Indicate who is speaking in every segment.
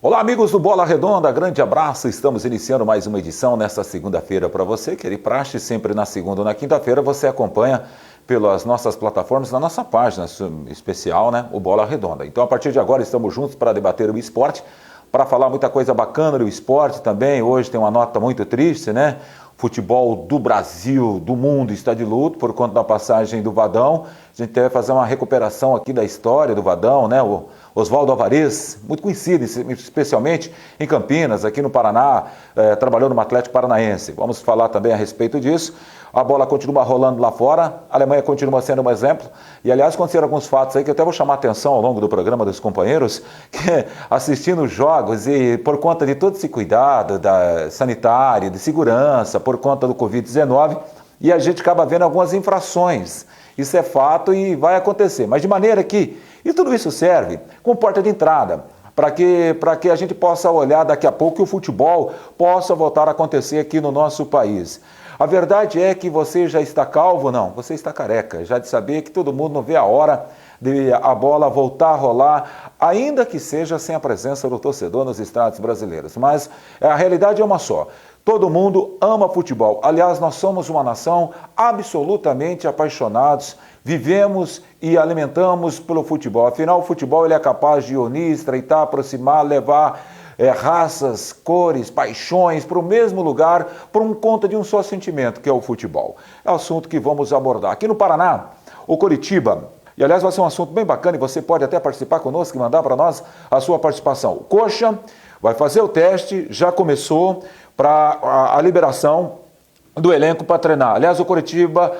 Speaker 1: Olá, amigos do Bola Redonda, grande abraço. Estamos iniciando mais uma edição nesta segunda-feira para você, que ele praxe sempre na segunda ou na quinta-feira. Você acompanha pelas nossas plataformas, na nossa página especial, né, o Bola Redonda. Então, a partir de agora, estamos juntos para debater o esporte, para falar muita coisa bacana do esporte também. Hoje tem uma nota muito triste, né? Futebol do Brasil, do mundo está de luto por conta da passagem do Vadão. A gente vai fazer uma recuperação aqui da história do Vadão, né? O Oswaldo Alvarez, muito conhecido, especialmente em Campinas, aqui no Paraná, trabalhou no Atlético Paranaense. Vamos falar também a respeito disso. A bola continua rolando lá fora, a Alemanha continua sendo um exemplo. E, aliás, aconteceram alguns fatos aí que eu até vou chamar a atenção ao longo do programa dos companheiros, que assistindo os jogos e por conta de todo esse cuidado sanitário, de segurança, por conta do Covid-19, e a gente acaba vendo algumas infrações. Isso é fato e vai acontecer. Mas de maneira que, e tudo isso serve como porta de entrada, para que a gente possa olhar daqui a pouco que o futebol possa voltar a acontecer aqui no nosso país. A verdade é que você já está calvo? Não, você está careca, já de saber que todo mundo não vê a hora de a bola voltar a rolar, ainda que seja sem a presença do torcedor nos estádios brasileiros. Mas a realidade é uma só. Todo mundo ama futebol. Aliás, nós somos uma nação absolutamente apaixonados, vivemos e alimentamos pelo futebol. Afinal, o futebol ele é capaz de unir, estreitar, aproximar, levar raças, cores, paixões para o mesmo lugar, por conta de um só sentimento, que é o futebol. É o assunto que vamos abordar. Aqui no Paraná, o Coritiba, e aliás vai ser um assunto bem bacana e você pode até participar conosco e mandar para nós a sua participação. O Coxa vai fazer o teste, já começou para a liberação do elenco para treinar. Aliás, o Coritiba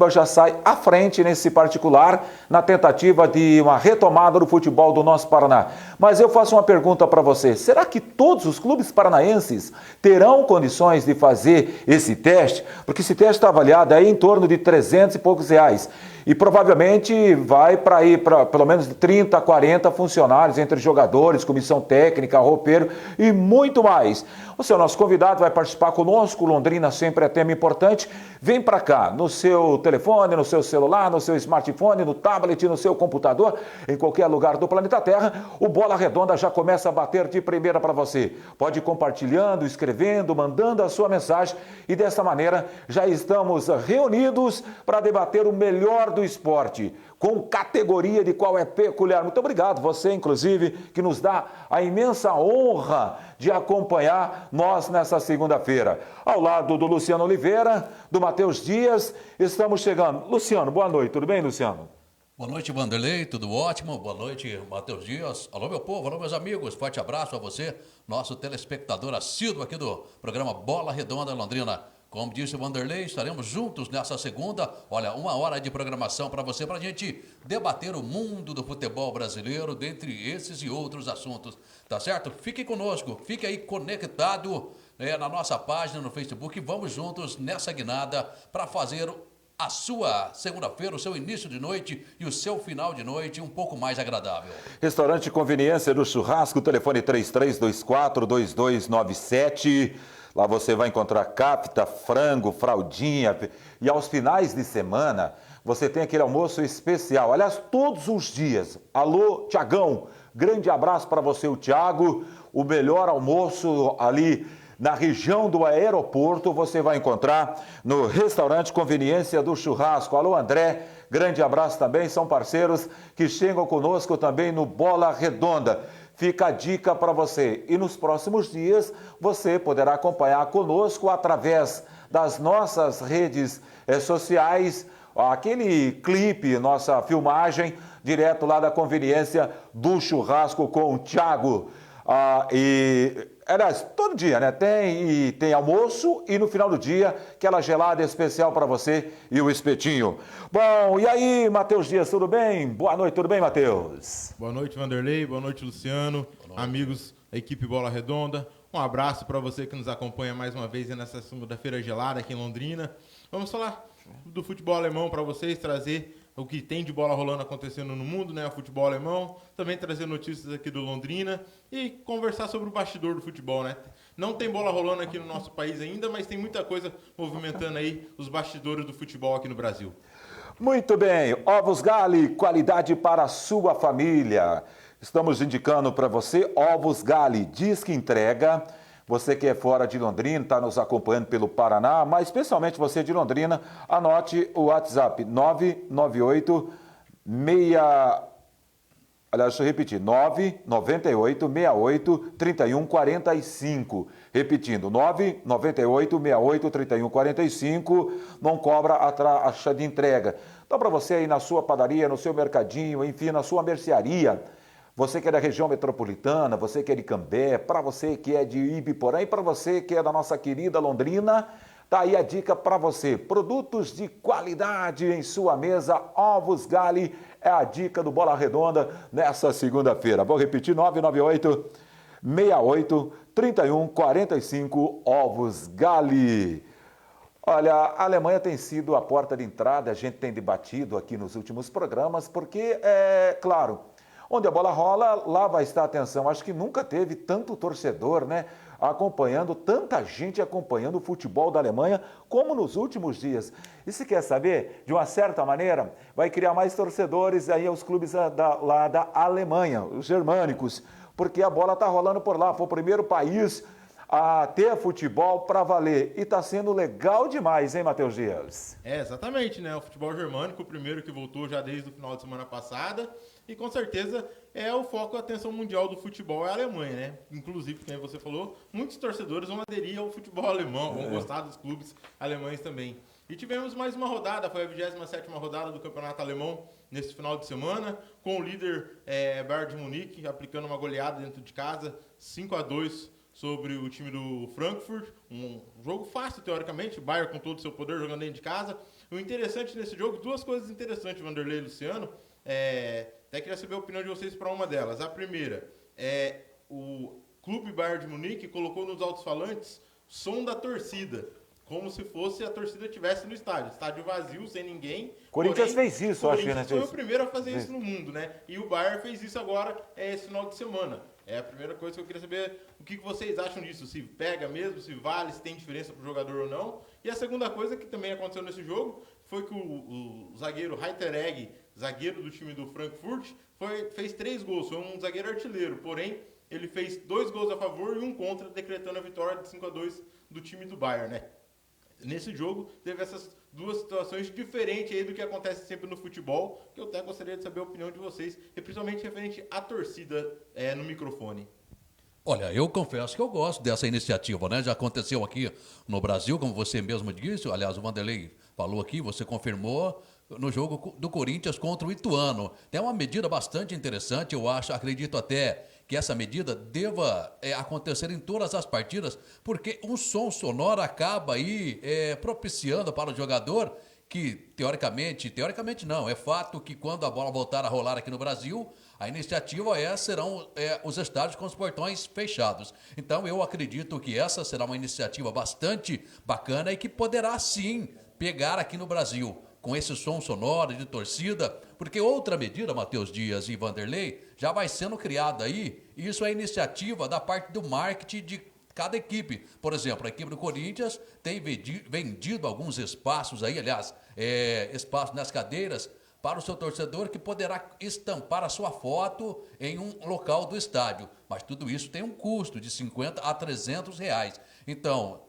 Speaker 1: já sai à frente nesse particular na tentativa de uma retomada do futebol do nosso Paraná. Mas eu faço uma pergunta para você. Será que todos os clubes paranaenses terão condições de fazer esse teste? Porque esse teste está avaliado aí em torno de 300 e poucos reais. E provavelmente vai para ir para pelo menos 30, 40 funcionários, entre jogadores, comissão técnica, roupeiro e muito mais. Você é o nosso convidado, vai participar conosco. Londrina sempre é tema importante. Vem para cá, no seu telefone, no seu celular, no seu smartphone, no tablet, no seu computador, em qualquer lugar do planeta Terra. O Bola Redonda já começa a bater de primeira para você. Pode ir compartilhando, escrevendo, mandando a sua mensagem. E dessa maneira já estamos reunidos para debater o melhor do esporte, com categoria de qual é peculiar. Muito obrigado, você inclusive, que nos dá a imensa honra de acompanhar nós nessa segunda-feira. Ao lado do Luciano Oliveira, do Matheus Dias, estamos chegando. Luciano, boa noite, tudo bem, Luciano?
Speaker 2: Boa noite, Vanderlei, tudo ótimo? Boa noite, Matheus Dias. Alô, meu povo, alô, meus amigos, forte abraço a você, nosso telespectador assíduo aqui do programa Bola Redonda Londrina. Como disse o Vanderlei, estaremos juntos nessa segunda. Olha, 1 hora de programação para você, para a gente debater o mundo do futebol brasileiro, dentre esses e outros assuntos, tá certo? Fique conosco, fique aí conectado na nossa página no Facebook. Vamos juntos nessa guinada para fazer a sua segunda-feira, o seu início de noite e o seu final de noite um pouco mais agradável.
Speaker 1: Restaurante Conveniência do Churrasco, telefone 3324-2297. Lá você vai encontrar capta, frango, fraldinha. E aos finais de semana, você tem aquele almoço especial. Aliás, todos os dias. Alô, Tiagão. Grande abraço para você, o Tiago. O melhor almoço ali na região do aeroporto você vai encontrar no Restaurante Conveniência do Churrasco. Alô, André. Grande abraço também. São parceiros que chegam conosco também no Bola Redonda. Fica a dica para você. E nos próximos dias você poderá acompanhar conosco através das nossas redes sociais, aquele clipe, nossa filmagem, direto lá da Conveniência do Churrasco com o Thiago. Aliás, todo dia, né? Tem almoço e no final do dia, aquela gelada especial para você e o espetinho. Bom, e aí, Matheus Dias, tudo bem? Boa noite, tudo bem, Matheus?
Speaker 3: Boa noite, Vanderlei. Boa noite, Luciano. Boa noite. Amigos da equipe Bola Redonda. Um abraço para você que nos acompanha mais uma vez nessa segunda-feira gelada aqui em Londrina. Vamos falar do futebol alemão para vocês, trazer o que tem de bola rolando acontecendo no mundo, né? O futebol alemão, também trazer notícias aqui do Londrina e conversar sobre o bastidor do futebol, né? Não tem bola rolando aqui no nosso país ainda, mas tem muita coisa movimentando aí os bastidores do futebol aqui no Brasil.
Speaker 1: Muito bem, Ovos Gali, qualidade para a sua família. Estamos indicando para você Ovos Gali, diz que entrega. Você que é fora de Londrina, está nos acompanhando pelo Paraná, mas especialmente você de Londrina, anote o WhatsApp 998 Aliás, deixa eu repetir, 998-68-31-45. Repetindo, 998-68-31-45, não cobra a taxa de entrega. Então, para você aí na sua padaria, no seu mercadinho, enfim, na sua mercearia, você que é da região metropolitana, você que é de Cambé, para você que é de Ibiporã e para você que é da nossa querida Londrina, tá aí a dica para você. Produtos de qualidade em sua mesa, Ovos Gali é a dica do Bola Redonda nessa segunda-feira. Vou repetir, 998-68-31-45, Ovos Gali. Olha, a Alemanha tem sido a porta de entrada, a gente tem debatido aqui nos últimos programas, porque, claro, onde a bola rola, lá vai estar a atenção. Acho que nunca teve tanto torcedor, né, acompanhando, tanta gente acompanhando o futebol da Alemanha, como nos últimos dias. E se quer saber, de uma certa maneira, vai criar mais torcedores aí aos clubes lá da Alemanha, os germânicos, porque a bola está rolando por lá. Foi o primeiro país a ter futebol para valer. E está sendo legal demais, hein, Matheus Dias?
Speaker 3: Exatamente, né? O futebol germânico, o primeiro que voltou já desde o final de semana passada. E com certeza é o foco, a atenção mundial do futebol é a Alemanha, né? Inclusive, como você falou, muitos torcedores vão aderir ao futebol alemão, vão gostar dos clubes alemães também. E tivemos mais uma rodada, foi a 27ª rodada do Campeonato Alemão nesse final de semana, com o líder Bayern de Munique aplicando uma goleada dentro de casa, 5-2 sobre o time do Frankfurt, um jogo fácil teoricamente, o Bayern com todo o seu poder jogando dentro de casa. O interessante nesse jogo, duas coisas interessantes, Vanderlei e Luciano, até queria saber a opinião de vocês para uma delas. A primeira é o Clube Bayern de Munique colocou nos alto-falantes som da torcida, como se fosse a torcida estivesse no estádio vazio, sem ninguém.
Speaker 1: Corinthians fez isso, acho que, né?
Speaker 3: Foi o primeiro a fazer isso no mundo, né? E o Bayern fez isso agora, esse final de semana. É a primeira coisa que eu queria saber, o que vocês acham disso, se pega mesmo, se vale, se tem diferença para o jogador ou não. E a segunda coisa que também aconteceu nesse jogo foi que o zagueiro Reiteregg, zagueiro do time do Frankfurt, fez 3 gols, foi um zagueiro artilheiro, porém ele fez 2 gols a favor e 1 contra, decretando a vitória de 5-2 do time do Bayern, né? Nesse jogo teve essas duas situações diferentes aí do que acontece sempre no futebol, que eu até gostaria de saber a opinião de vocês, e principalmente referente à torcida no microfone.
Speaker 2: Olha, eu confesso que eu gosto dessa iniciativa, né? Já aconteceu aqui no Brasil, como você mesmo disse, aliás, o Vanderlei falou aqui, você confirmou, no jogo do Corinthians contra o Ituano. É uma medida bastante interessante, eu acredito até que essa medida deva acontecer em todas as partidas, porque um som sonoro acaba aí propiciando para o jogador que, teoricamente não, é fato que quando a bola voltar a rolar aqui no Brasil, a iniciativa serão os estádios com os portões fechados. Então eu acredito que essa será uma iniciativa bastante bacana e que poderá sim pegar aqui no Brasil, com esse som sonoro de torcida, porque outra medida, Matheus Dias e Vanderlei, já vai sendo criada aí, e isso é iniciativa da parte do marketing de cada equipe. Por exemplo, a equipe do Corinthians tem vendido alguns espaços aí, aliás, espaços nas cadeiras, para o seu torcedor que poderá estampar a sua foto em um local do estádio. Mas tudo isso tem um custo de R$50 a R$300. Então,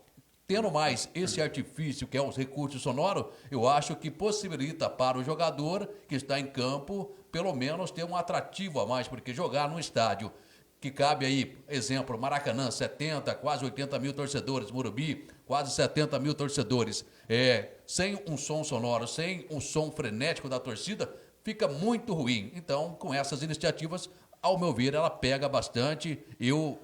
Speaker 2: tendo mais esse artifício que é os recursos sonoros, eu acho que possibilita para o jogador que está em campo, pelo menos ter um atrativo a mais, porque jogar num estádio que cabe aí, exemplo, Maracanã, 70, quase 80 mil torcedores, Morumbi, quase 70 mil torcedores, sem um som sonoro, sem um som frenético da torcida, fica muito ruim. Então, com essas iniciativas, ao meu ver, ela pega bastante, eu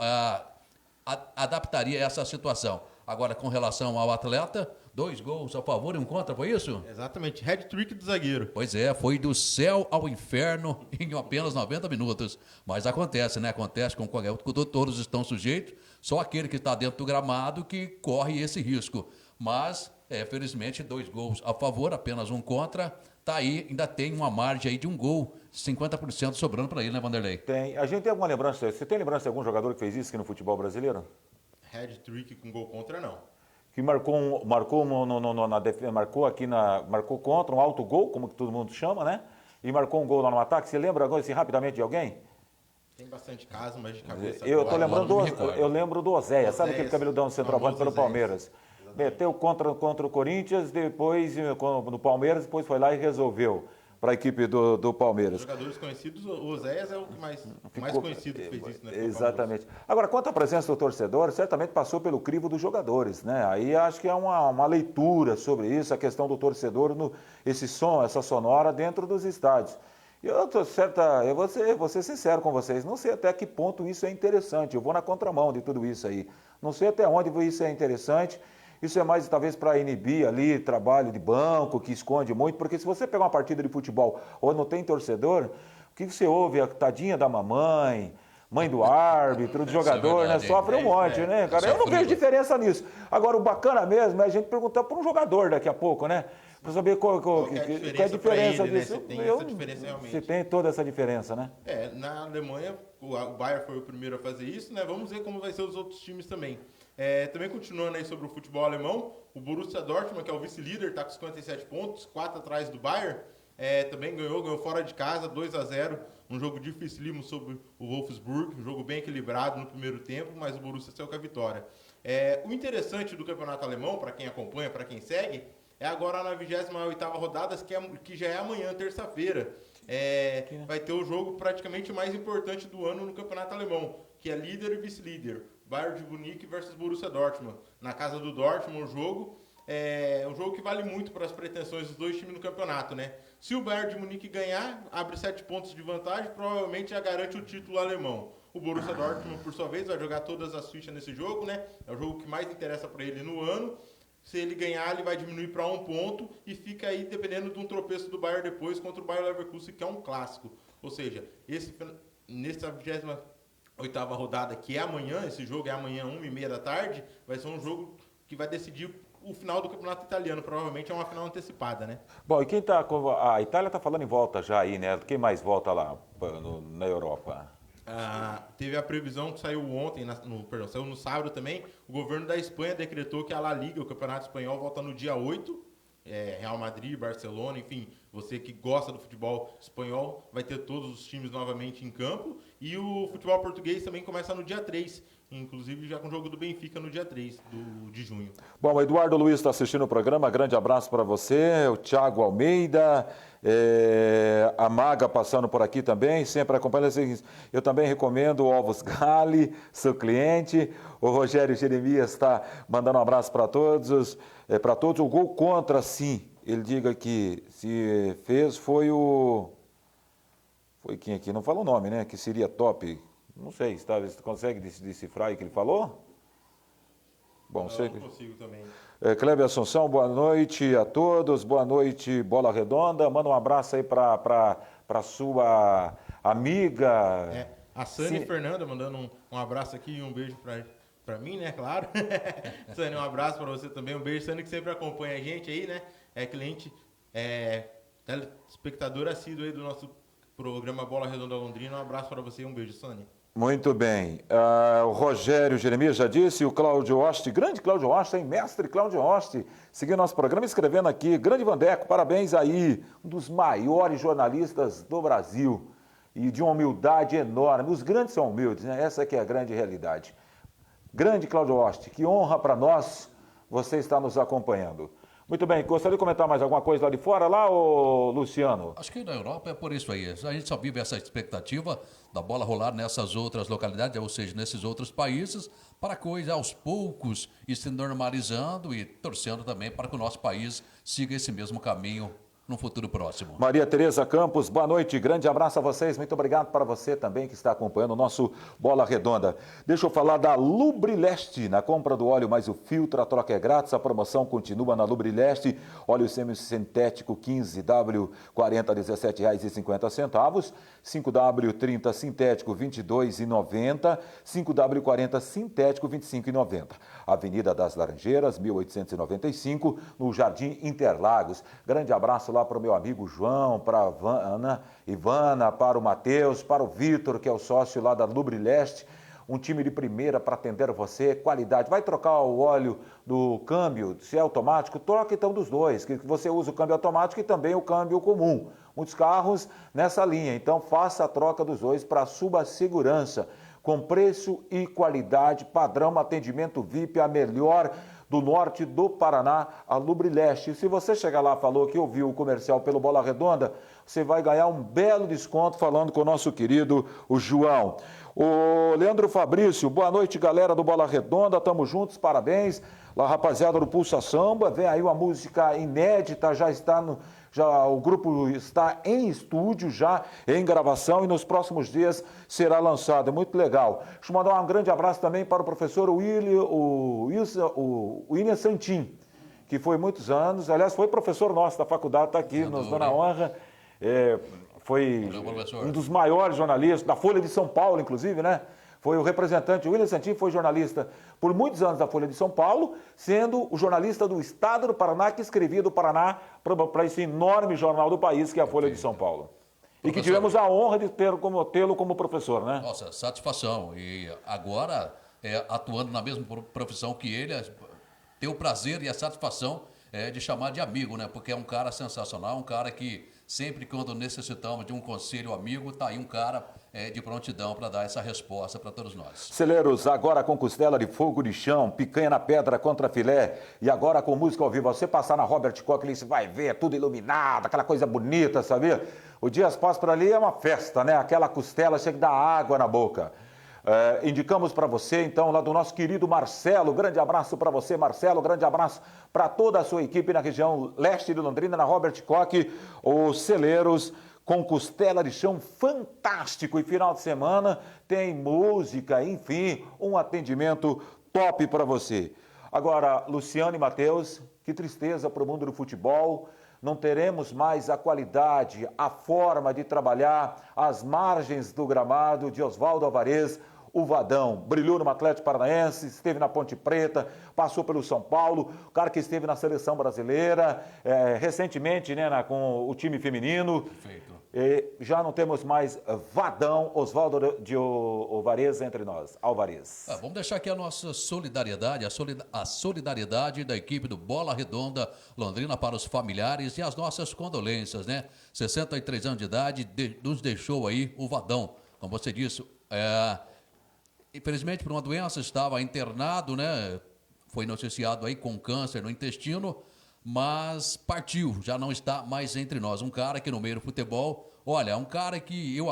Speaker 2: adaptaria essa situação. Agora, com relação ao atleta, 2 gols a favor e 1 contra, foi isso?
Speaker 3: Exatamente, hat-trick do zagueiro.
Speaker 2: Pois foi do céu ao inferno em apenas 90 minutos. Mas acontece, né? Acontece com qualquer outro, todos estão sujeitos, só aquele que está dentro do gramado que corre esse risco. Mas, felizmente, 2 gols a favor, apenas 1 contra, tá aí, ainda tem uma margem aí de 1 gol, 50% sobrando para ele, né, Vanderlei?
Speaker 1: Tem. A gente tem alguma lembrança, você tem lembrança de algum jogador que fez isso aqui no futebol brasileiro?
Speaker 3: Hat-trick com gol contra, não.
Speaker 1: Que marcou contra um alto gol, como que todo mundo chama, né? E marcou um gol lá no ataque. Você lembra agora assim, rapidamente de alguém?
Speaker 3: Tem bastante caso, mas de cabeça...
Speaker 1: Eu lembro do Oséias, sabe aquele cabeludão centroavante pelo Palmeiras? Meteu contra o Corinthians, depois no Palmeiras, depois foi lá e resolveu para a equipe do Palmeiras.
Speaker 3: Jogadores conhecidos, o Oséias é o que mais conhecido que fez isso, né?
Speaker 1: Exatamente. Agora, quanto à presença do torcedor, certamente passou pelo crivo dos jogadores, né? Aí acho que é uma leitura sobre isso, a questão do torcedor, esse som, essa sonora dentro dos estádios. Eu vou ser sincero com vocês, não sei até que ponto isso é interessante, eu vou na contramão de tudo isso aí. Não sei até onde isso é interessante. Isso é mais talvez para inibir ali trabalho de banco, que esconde muito, porque se você pegar uma partida de futebol onde não tem torcedor, o que você ouve? A tadinha da mamãe, mãe do árbitro, do jogador,
Speaker 2: verdade,
Speaker 1: né? Sofre um monte, né, cara? Eu não vejo diferença nisso. Agora, o bacana mesmo é a gente perguntar para um jogador daqui a pouco, né? Para saber qual é a diferença
Speaker 3: ele,
Speaker 1: disso.
Speaker 3: Né? Se tem essa diferença realmente.
Speaker 1: Se tem toda essa diferença, né?
Speaker 3: Na Alemanha, o Bayern foi o primeiro a fazer isso, né? Vamos ver como vai ser os outros times também. Também continuando aí sobre o futebol alemão, o Borussia Dortmund, que é o vice-líder, está com 57 pontos, 4 atrás do Bayern, também ganhou fora de casa, 2-0, um jogo dificílimo sobre o Wolfsburg, um jogo bem equilibrado no primeiro tempo, mas o Borussia saiu com a vitória. O interessante do campeonato alemão, para quem acompanha, para quem segue, é agora na 28ª rodada, que já é amanhã, terça-feira. Vai ter o jogo praticamente mais importante do ano no campeonato alemão, que é líder e vice-líder. Bayern de Munique versus Borussia Dortmund. Na casa do Dortmund, o jogo é um jogo que vale muito para as pretensões dos dois times no campeonato, né? Se o Bayern de Munique ganhar, abre 7 pontos de vantagem, provavelmente já garante o título alemão. O Borussia Dortmund, por sua vez, vai jogar todas as fichas nesse jogo, né? É o jogo que mais interessa para ele no ano. Se ele ganhar, ele vai diminuir para 1 ponto e fica aí dependendo de um tropeço do Bayern depois contra o Bayer Leverkusen, que é um clássico. Ou seja, nessa 28ª rodada, que é amanhã, esse jogo é amanhã, 1h30 da tarde, vai ser um jogo que vai decidir o final do campeonato italiano. Provavelmente é uma final antecipada, né?
Speaker 1: Bom, e quem tá com... A Itália está falando em volta já aí, né? Quem mais volta lá na Europa?
Speaker 3: Teve a previsão que saiu ontem, saiu no sábado também. O governo da Espanha decretou que a La Liga, o campeonato espanhol, volta no dia 8. Real Madrid, Barcelona, enfim, você que gosta do futebol espanhol, vai ter todos os times novamente em campo. E o futebol português também começa no dia 3, inclusive já com o jogo do Benfica no dia 3 de junho. Bom,
Speaker 1: o Eduardo Luiz está assistindo o programa, grande abraço para você, o Thiago Almeida, a Maga passando por aqui também, sempre acompanhando. Eu também recomendo o Ovos Gali, seu cliente. O Rogério Jeremias está mandando um abraço para todos. O gol contra, sim, ele diga que se fez foi quem aqui? Não fala o nome, né? Que seria top. Não sei, você consegue decifrar aí que ele falou? Bom,
Speaker 3: eu não consigo também.
Speaker 1: Cléber Assunção, boa noite a todos, boa noite, Bola Redonda. Manda um abraço aí para sua amiga.
Speaker 3: A Sânia Fernanda mandando um abraço aqui e um beijo para mim, né, claro. Sânia, um abraço para você também, um beijo. Sânia que sempre acompanha a gente aí, né, é cliente, telespectador assíduo aí do nosso programa Bola Redonda Londrina. Um abraço para você e um beijo, Sânia.
Speaker 1: Muito bem. O Rogério Jeremias já disse, o Cláudio Oste, grande Cláudio Oste, hein? Mestre Cláudio Oste, seguindo nosso programa, escrevendo aqui, grande Vandeco, parabéns aí, um dos maiores jornalistas do Brasil e de uma humildade enorme. Os grandes são humildes, né? Essa que é a grande realidade. Grande Cláudio Oste, que honra para nós você estar nos acompanhando. Muito bem, gostaria de comentar mais alguma coisa lá de fora, lá, ô Luciano?
Speaker 2: Acho que na Europa é por isso aí. A gente só vive essa expectativa da bola rolar nessas outras localidades, ou seja, nesses outros países, para a coisa aos poucos ir se normalizando e torcendo também para que o nosso país siga esse mesmo caminho no futuro próximo.
Speaker 1: Maria Tereza Campos, boa noite, grande abraço a vocês, muito obrigado para você também que está acompanhando o nosso Bola Redonda. Deixa eu falar da Lubrileste, na compra do óleo mais o filtro, a troca é grátis, a promoção continua na Lubrileste, óleo semissintético 15W, 40 R$ 17,50, 5W 30 sintético, R$ 22,90, 5W 40 sintético, R$ 25,90. Avenida das Laranjeiras, 1895, no Jardim Interlagos. Grande abraço lá para o meu amigo João, para a Ivana, para o Matheus, para o Vitor, que é o sócio lá da Lubrileste. um time de primeira para atender você, qualidade. Vai trocar o óleo do câmbio, se é automático, troca então dos dois, que você usa o câmbio automático e também o câmbio comum. Muitos carros nessa linha, então faça a troca dos dois para a sua segurança, com preço e qualidade, padrão, atendimento VIP, a melhor do norte do Paraná, a Lubrileste. Se você chegar lá e falou que ouviu o comercial pelo Bola Redonda, você vai ganhar um belo desconto falando com o nosso querido o João. O Leandro Fabrício, boa noite, galera do Bola Redonda, tamo juntos, parabéns. Lá, rapaziada do Pulsa Samba, vem aí uma música inédita, o grupo está em estúdio, já em gravação, e nos próximos dias será lançado. É muito legal. Deixa eu mandar um grande abraço também para o professor William Santin, que foi muitos anos, aliás, foi professor nosso da faculdade, está aqui, nos dando a honra. Foi um dos maiores jornalistas, da Folha de São Paulo, inclusive, né? Foi o representante, o William Santin foi jornalista por muitos anos da Folha de São Paulo, sendo o jornalista do Estado do Paraná, que escrevia do Paraná para esse enorme jornal do país, que é a Folha de São Paulo. E que tivemos a honra de tê-lo como professor, né?
Speaker 2: Nossa, satisfação. E agora, atuando na mesma profissão que ele, ter o prazer e a satisfação de chamar de amigo, né? Porque é um cara sensacional, um cara que sempre quando necessitamos de um conselho amigo, tá aí um cara de prontidão para dar essa resposta para todos nós.
Speaker 1: Celeiros, agora com costela de fogo de chão, picanha na pedra contra filé, e agora com música ao vivo. Você passar na Robert Koch, você vai ver, tudo iluminado, aquela coisa bonita, sabe? O Dias Paz por ali é uma festa, né? Aquela costela chega a dar água na boca. Indicamos para você, então, lá do nosso querido Marcelo. Grande abraço para você, Marcelo. Grande abraço para toda a sua equipe na região leste de Londrina, na Robert Koch, os Celeiros com costela de chão fantástico. E final de semana tem música, enfim, um atendimento top para você. Agora, Luciano e Matheus, que tristeza para o mundo do futebol. Não teremos mais a qualidade, a forma de trabalhar às margens do gramado de Oswaldo Alvarez, o Vadão. Brilhou no Atlético Paranaense, esteve na Ponte Preta, passou pelo São Paulo, o cara que esteve na seleção brasileira, recentemente, né, com o time feminino. Perfeito. Já não temos mais Vadão, Oswaldo de Alvarez entre nós. Alvarez.
Speaker 2: Vamos deixar aqui a nossa solidariedade, a solidariedade da equipe do Bola Redonda Londrina para os familiares e as nossas condolências, né? 63 anos de idade, nos deixou aí o Vadão, como você disse, infelizmente por uma doença, estava internado, né? Foi noticiado aí com câncer no intestino, mas partiu, já não está mais entre nós. Um cara que no meio do futebol, olha, um cara que eu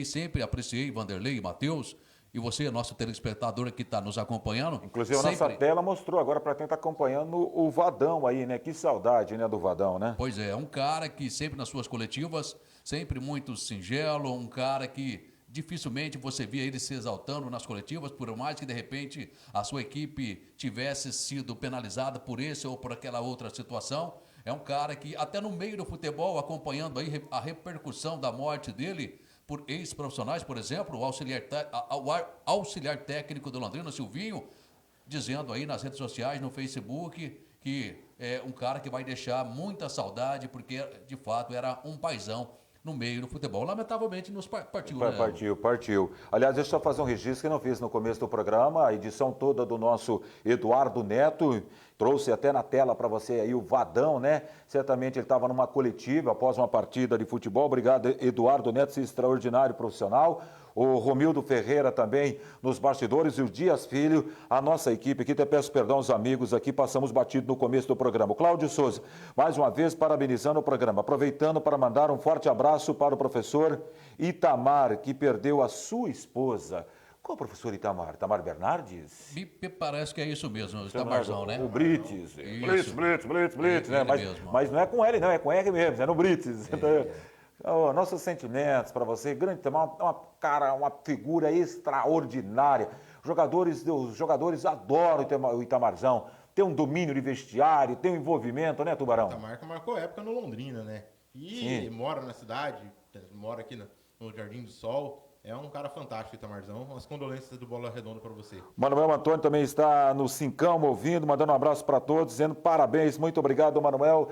Speaker 2: sempre apreciei, Vanderlei e Matheus, e você, nosso telespectador que está nos acompanhando.
Speaker 1: Inclusive a nossa tela mostrou agora para quem está acompanhando o Vadão aí, né? Que saudade, né, do Vadão, né?
Speaker 2: Pois é, um cara que sempre nas suas coletivas, sempre muito singelo, um cara que dificilmente você via ele se exaltando nas coletivas, por mais que de repente a sua equipe tivesse sido penalizada por esse ou por aquela outra situação. É um cara que até no meio do futebol, acompanhando aí a repercussão da morte dele por ex-profissionais, por exemplo, o auxiliar técnico do Londrina, Silvinho, dizendo aí nas redes sociais, no Facebook, que é um cara que vai deixar muita saudade, porque de fato era um paizão no meio do futebol. Lamentavelmente nos partiu, né?
Speaker 1: Partiu. Aliás, deixa eu só fazer um registro que não fiz no começo do programa, a edição toda do nosso Eduardo Neto, trouxe até na tela para você aí o Vadão, né? Certamente ele estava numa coletiva após uma partida de futebol. Obrigado, Eduardo Neto, esse extraordinário profissional. O Romildo Ferreira também nos bastidores e o Dias Filho, a nossa equipe aqui. Até peço perdão aos amigos aqui, passamos batido no começo do programa. O Cláudio Souza, mais uma vez parabenizando o programa, aproveitando para mandar um forte abraço para o professor Itamar, que perdeu a sua esposa. Qual o professor Itamar? Itamar Bernardes?
Speaker 2: Me parece que é isso mesmo, o Itamarzão, né?
Speaker 1: O Brits. Blitz, né? Mas não é com L, não, é com R mesmo, é no Brits. Nossos sentimentos para você, grande Itamar, uma figura extraordinária. Os jogadores adoram o Itamarzão. Tem um domínio de vestiário, tem um envolvimento, né, Tubarão?
Speaker 3: O Itamar marcou época no Londrina, né? E mora na cidade, mora aqui no Jardim do Sol. É um cara fantástico, Itamarzão. As condolências do Bola Redonda para você.
Speaker 1: Manuel Antônio também está no Cincão ouvindo, mandando um abraço para todos, dizendo parabéns, muito obrigado, Manuel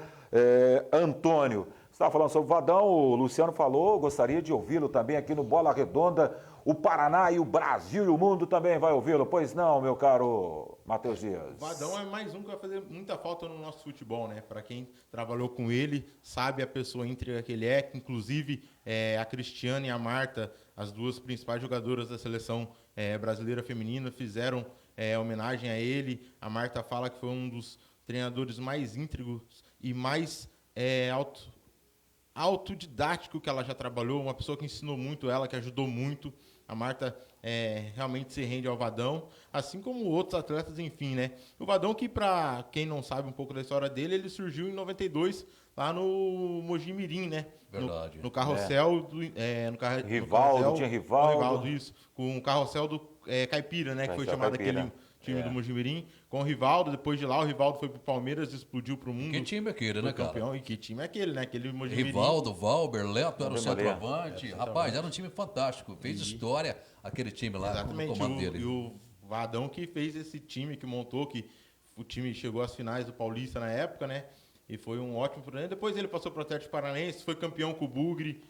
Speaker 1: Antônio. Você estava falando sobre o Vadão, o Luciano falou, gostaria de ouvi-lo também aqui no Bola Redonda, O Paraná e o Brasil e o mundo também vai ouvi-lo. Pois não, meu caro Matheus Dias?
Speaker 3: O Vadão é mais um que vai fazer muita falta no nosso futebol, né? Para quem trabalhou com ele, sabe a pessoa íntegra que ele é, que inclusive a Cristiane e a Marta, as duas principais jogadoras da seleção brasileira feminina, fizeram homenagem a ele. A Marta fala que foi um dos treinadores mais íntegros e mais autodidático que ela já trabalhou, uma pessoa que ensinou muito ela, que ajudou muito. A Marta realmente se rende ao Vadão, assim como outros atletas, enfim, né? O Vadão que, para quem não sabe um pouco da história dele, ele surgiu em 92, lá no Mojimirim, né?
Speaker 2: Verdade.
Speaker 3: No carrossel
Speaker 1: Rivaldo, tinha Rivaldo.
Speaker 3: Rivaldo, isso. Com o carrossel do Caipira, né? Que foi chamado
Speaker 1: Caipira.
Speaker 3: aquele time do Mojimirim. Com o Rivaldo, depois de lá, o Rivaldo foi pro Palmeiras, explodiu pro mundo.
Speaker 2: Que time é aquele, né, cara?
Speaker 3: Campeão. E que time é aquele, né? Aquele Mojimirim.
Speaker 2: Rivaldo, Valber, Leto era o
Speaker 1: Vamos ler.
Speaker 2: centroavante. Rapaz, era um time fantástico. Fez história aquele time lá no
Speaker 3: Exatamente.
Speaker 2: comando dele.
Speaker 3: E o Vadão que fez esse time, que montou, que o time chegou às finais do Paulista na época, né? E foi um ótimo problema. Depois ele passou para o Atlético Paranaense, foi campeão com o Bugre,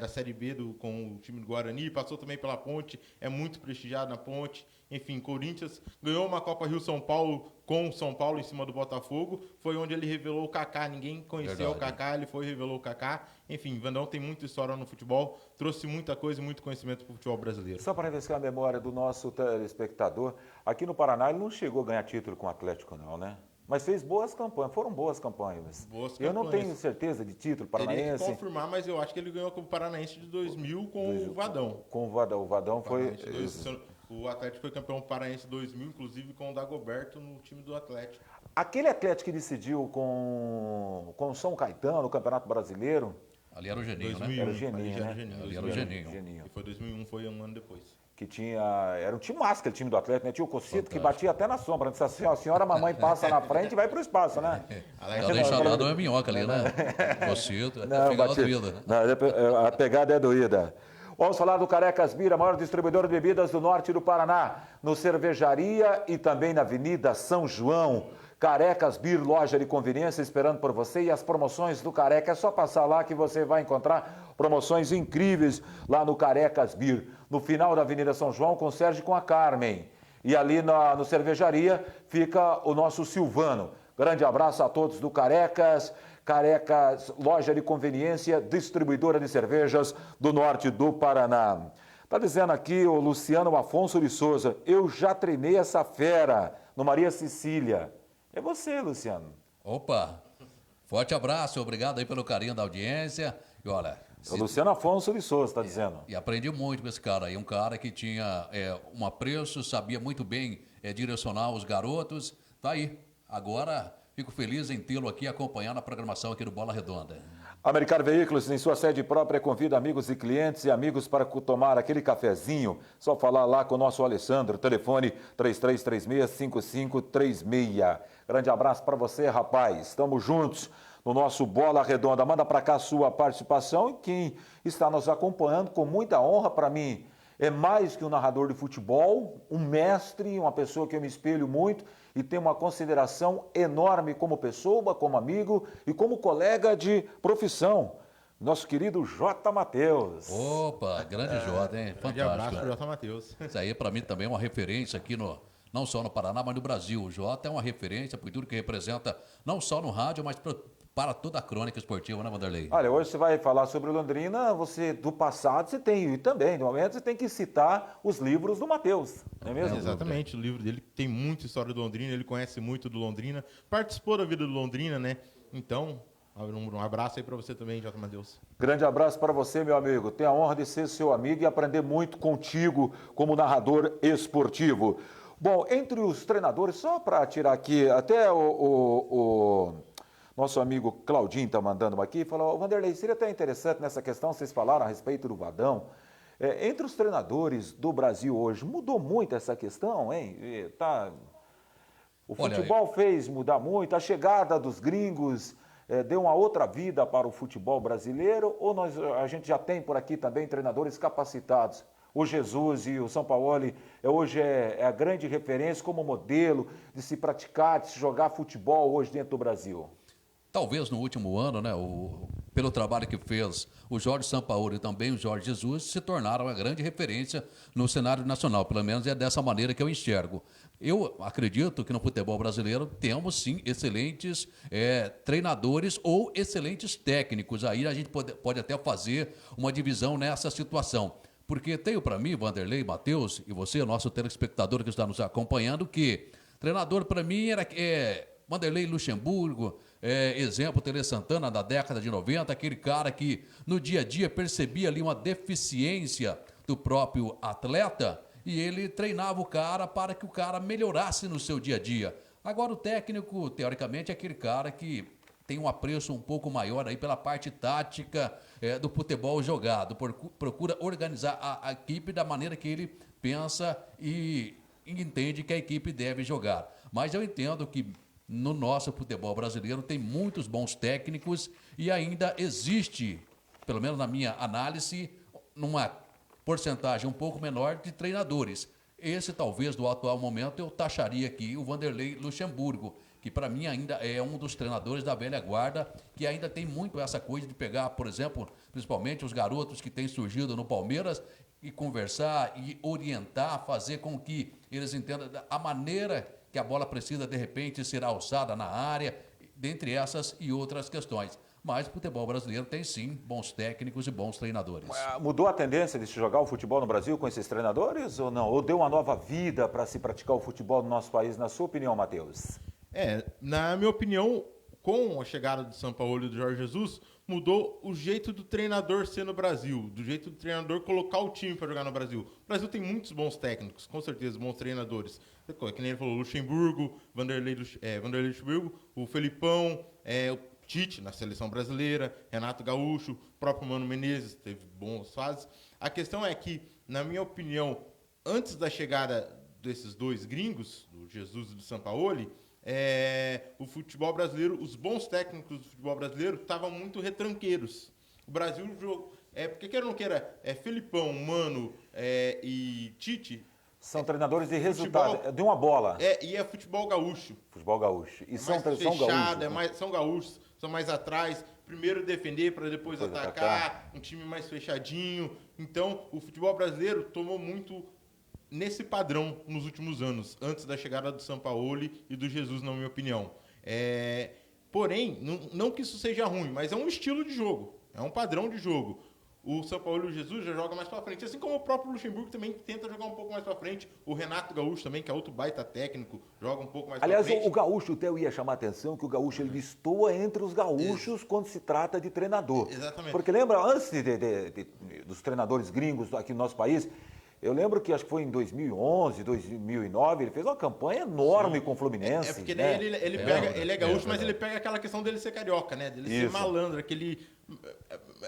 Speaker 3: da Série B com o time do Guarani, passou também pela Ponte, é muito prestigiado na Ponte. Enfim, Corinthians ganhou uma Copa Rio-São Paulo com o São Paulo em cima do Botafogo. Foi onde ele revelou o Kaká. Ninguém conhecia o Kaká, ele foi e revelou o Kaká. Enfim, Vandão tem muita história no futebol, trouxe muita coisa e muito conhecimento para o futebol brasileiro.
Speaker 1: Só para refrescar a memória do nosso telespectador, aqui no Paraná ele não chegou a ganhar título com o Atlético não, né? Mas fez boas campanhas, foram boas campanhas. Eu não tenho certeza de título paranaense.
Speaker 3: Teria que confirmar, mas eu acho que ele ganhou com o Paranaense de 2000 com o Vadão.
Speaker 1: Com o Vadão foi...
Speaker 3: O Atlético foi campeão paranaense 2000, inclusive com o Dagoberto no time do Atlético.
Speaker 1: Aquele Atlético que decidiu com o São Caetano, o Campeonato Brasileiro...
Speaker 2: Ali era o Geninho,
Speaker 3: 2001,
Speaker 2: né?
Speaker 1: Era o Geninho, né?
Speaker 2: Ali era o Geninho.
Speaker 3: E foi 2001, foi um ano depois.
Speaker 1: Que tinha... Era um time massa aquele time do Atlético, né? Tinha o Cocito que batia até na sombra. Disse assim, ó, a senhora mamãe passa na frente e vai pro espaço, né?
Speaker 2: Ela enxadada é minhoca ali, né? Cocito,
Speaker 1: Não,
Speaker 2: pegada doída.
Speaker 1: Não, a pegada é doída. Vamos falar do Carecas Beer, a maior distribuidora de bebidas do norte do Paraná, no Cervejaria e também na Avenida São João. Carecas Beer, loja de conveniência esperando por você, e as promoções do Careca, é só passar lá que você vai encontrar promoções incríveis lá no Carecas Beer, no final da Avenida São João, com o Sérgio e com a Carmen. E ali no Cervejaria fica o nosso Silvano. Grande abraço a todos do Carecas. Carecas, loja de conveniência, distribuidora de cervejas do norte do Paraná. Está dizendo aqui o Luciano Afonso de Souza, eu já treinei essa fera no Maria Cecília. É você, Luciano.
Speaker 2: Opa, forte abraço, obrigado aí pelo carinho da audiência. E olha...
Speaker 1: O Luciano Afonso de Souza está dizendo.
Speaker 2: E aprendi muito com esse cara aí, um cara que tinha um apreço, sabia muito bem direcionar os garotos. Tá aí, agora... Fico feliz em tê-lo aqui acompanhando a programação aqui do Bola Redonda.
Speaker 1: Americano Veículos, em sua sede própria, convida amigos e clientes e amigos para tomar aquele cafezinho. Só falar lá com o nosso Alessandro, telefone 3336-5536. Grande abraço para você, rapaz. Estamos juntos no nosso Bola Redonda. Manda para cá a sua participação e quem está nos acompanhando, com muita honra para mim. É mais que um narrador de futebol, um mestre, uma pessoa que eu me espelho muito e tenho uma consideração enorme como pessoa, como amigo e como colega de profissão. Nosso querido J. Matheus.
Speaker 2: Opa, grande J, hein? Fantástico.
Speaker 3: Grande abraço para o J. Matheus.
Speaker 2: Isso aí para mim também é uma referência aqui não só no Paraná, mas no Brasil. O J é uma referência por tudo que representa, não só no rádio, mas para toda a crônica esportiva, né, Vanderlei?
Speaker 1: Olha, hoje você vai falar sobre o Londrina, você do passado você tem, e também, no momento você tem que citar os livros do Matheus, não é mesmo?
Speaker 3: Exatamente, o livro dele tem muita história do Londrina, ele conhece muito do Londrina, participou da vida do Londrina, né? Então, um abraço aí para você também, J. Matheus.
Speaker 1: Grande abraço para você, meu amigo. Tenho a honra de ser seu amigo e aprender muito contigo como narrador esportivo. Bom, entre os treinadores, só para tirar aqui, até o nosso amigo Claudinho está mandando aqui, falou, Vanderlei, seria até interessante nessa questão, vocês falaram a respeito do Vadão. Entre os treinadores do Brasil hoje, mudou muito essa questão, hein? O futebol fez mudar muito, a chegada dos gringos deu uma outra vida para o futebol brasileiro, ou a gente já tem por aqui também treinadores capacitados? O Jesus e o Sampaoli hoje é a grande referência como modelo de se praticar, de se jogar futebol hoje dentro do Brasil.
Speaker 2: Talvez no último ano, né, o pelo trabalho que fez o Jorge Sampaoli e também o Jorge Jesus, se tornaram uma grande referência no cenário nacional. Pelo menos é dessa maneira que eu enxergo. Eu acredito que no futebol brasileiro temos, sim, excelentes treinadores ou excelentes técnicos. Aí a gente pode até fazer uma divisão nessa situação. Porque tenho para mim, Vanderlei, Matheus, e você, nosso telespectador que está nos acompanhando, que treinador para mim era Vanderlei Luxemburgo, exemplo, Tele Santana da década de 90, aquele cara que no dia a dia percebia ali uma deficiência do próprio atleta e ele treinava o cara para que o cara melhorasse no seu dia a dia. Agora o técnico, teoricamente, é aquele cara que tem um apreço um pouco maior aí pela parte tática do futebol jogado, procura organizar a equipe da maneira que ele pensa e entende que a equipe deve jogar. Mas eu entendo que no nosso futebol brasileiro tem muitos bons técnicos e ainda existe, pelo menos na minha análise, numa porcentagem um pouco menor de treinadores. Esse, talvez, do atual momento, eu taxaria aqui o Vanderlei Luxemburgo, que para mim ainda é um dos treinadores da velha guarda, que ainda tem muito essa coisa de pegar, por exemplo, principalmente os garotos que têm surgido no Palmeiras, e conversar e orientar, fazer com que eles entendam a maneira que a bola precisa, de repente, ser alçada na área, dentre essas e outras questões. Mas o futebol brasileiro tem, sim, bons técnicos e bons treinadores.
Speaker 1: Mudou a tendência de se jogar o futebol no Brasil com esses treinadores ou não? Ou deu uma nova vida para se praticar o futebol no nosso país, na sua opinião, Matheus?
Speaker 3: Na minha opinião, com a chegada do Sampaoli e do Jorge Jesus, mudou o jeito do treinador ser no Brasil, do jeito do treinador colocar o time para jogar no Brasil. O Brasil tem muitos bons técnicos, com certeza, bons treinadores. Que nem ele falou, Luxemburgo, Vanderlei Luxemburgo, o Felipão, o Tite na seleção brasileira, Renato Gaúcho, o próprio Mano Menezes teve boas fases. A questão é que, na minha opinião, antes da chegada desses dois gringos, do Jesus e do Sampaoli, o futebol brasileiro, os bons técnicos do futebol brasileiro estavam muito retranqueiros. O Brasil, porque queira ou não queira, Felipão, Mano e Tite
Speaker 1: são treinadores de resultado, futebol, de uma bola.
Speaker 3: E é futebol gaúcho.
Speaker 1: Futebol gaúcho. E são
Speaker 3: fechado,
Speaker 1: gaúchos.
Speaker 3: São gaúchos, são mais atrás. Primeiro defender para depois atacar. Um time mais fechadinho. Então, o futebol brasileiro tomou muito nesse padrão nos últimos anos, antes da chegada do Sampaoli e do Jesus, na minha opinião. Porém, não que isso seja ruim, mas é um estilo de jogo. É um padrão de jogo. O Sampaoli e o Jesus já joga mais pra frente, assim como o próprio Luxemburgo também tenta jogar um pouco mais pra frente. O Renato Gaúcho também, que é outro baita técnico, joga um pouco mais pra frente.
Speaker 1: Aliás, o gaúcho, até eu ia chamar a atenção que o gaúcho ele destoa entre os gaúchos quando se trata de treinador.
Speaker 3: Exatamente.
Speaker 1: Porque lembra, antes dos treinadores gringos aqui no nosso país, eu lembro que acho que foi em 2011, 2009, ele fez uma campanha enorme com o Fluminense.
Speaker 3: Porque daí ele é gaúcho, mas ele pega aquela questão dele ser carioca, né? Dele ser malandro, aquele...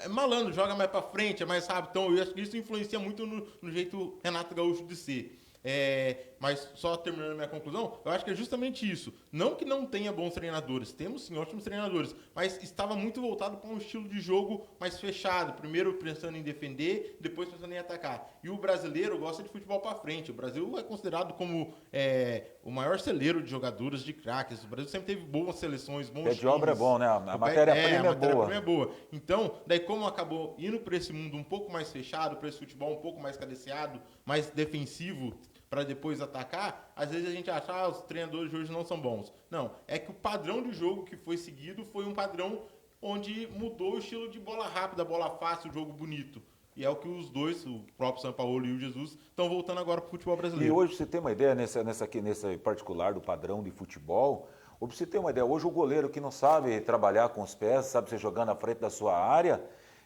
Speaker 3: malandro, joga mais pra frente, é mais rápido. Então, eu acho que isso influencia muito no jeito Renato Gaúcho de ser. Mas só terminando a minha conclusão, eu acho que é justamente isso. Não que não tenha bons treinadores, temos sim ótimos treinadores, mas estava muito voltado para um estilo de jogo mais fechado. Primeiro pensando em defender, depois pensando em atacar. E o brasileiro gosta de futebol para frente. O Brasil é considerado como o maior celeiro de jogadores, de craques. O Brasil sempre teve boas seleções, bons times.
Speaker 1: De obra é bom, né? A matéria-prima
Speaker 3: é boa. Então, daí como acabou indo para esse mundo um pouco mais fechado, para esse futebol um pouco mais cadenciado, mais defensivo, para depois atacar, às vezes a gente acha os treinadores de hoje não são bons. Não, é que o padrão de jogo que foi seguido foi um padrão onde mudou o estilo de bola rápida, bola fácil, jogo bonito. E é o que os dois, o próprio Sampaoli e o Jesus, estão voltando agora para o futebol brasileiro.
Speaker 1: E hoje, você tem uma ideia, nessa particular do padrão de futebol, ou pra você ter uma ideia, hoje o goleiro que não sabe trabalhar com os pés, sabe ser jogar na frente da sua área,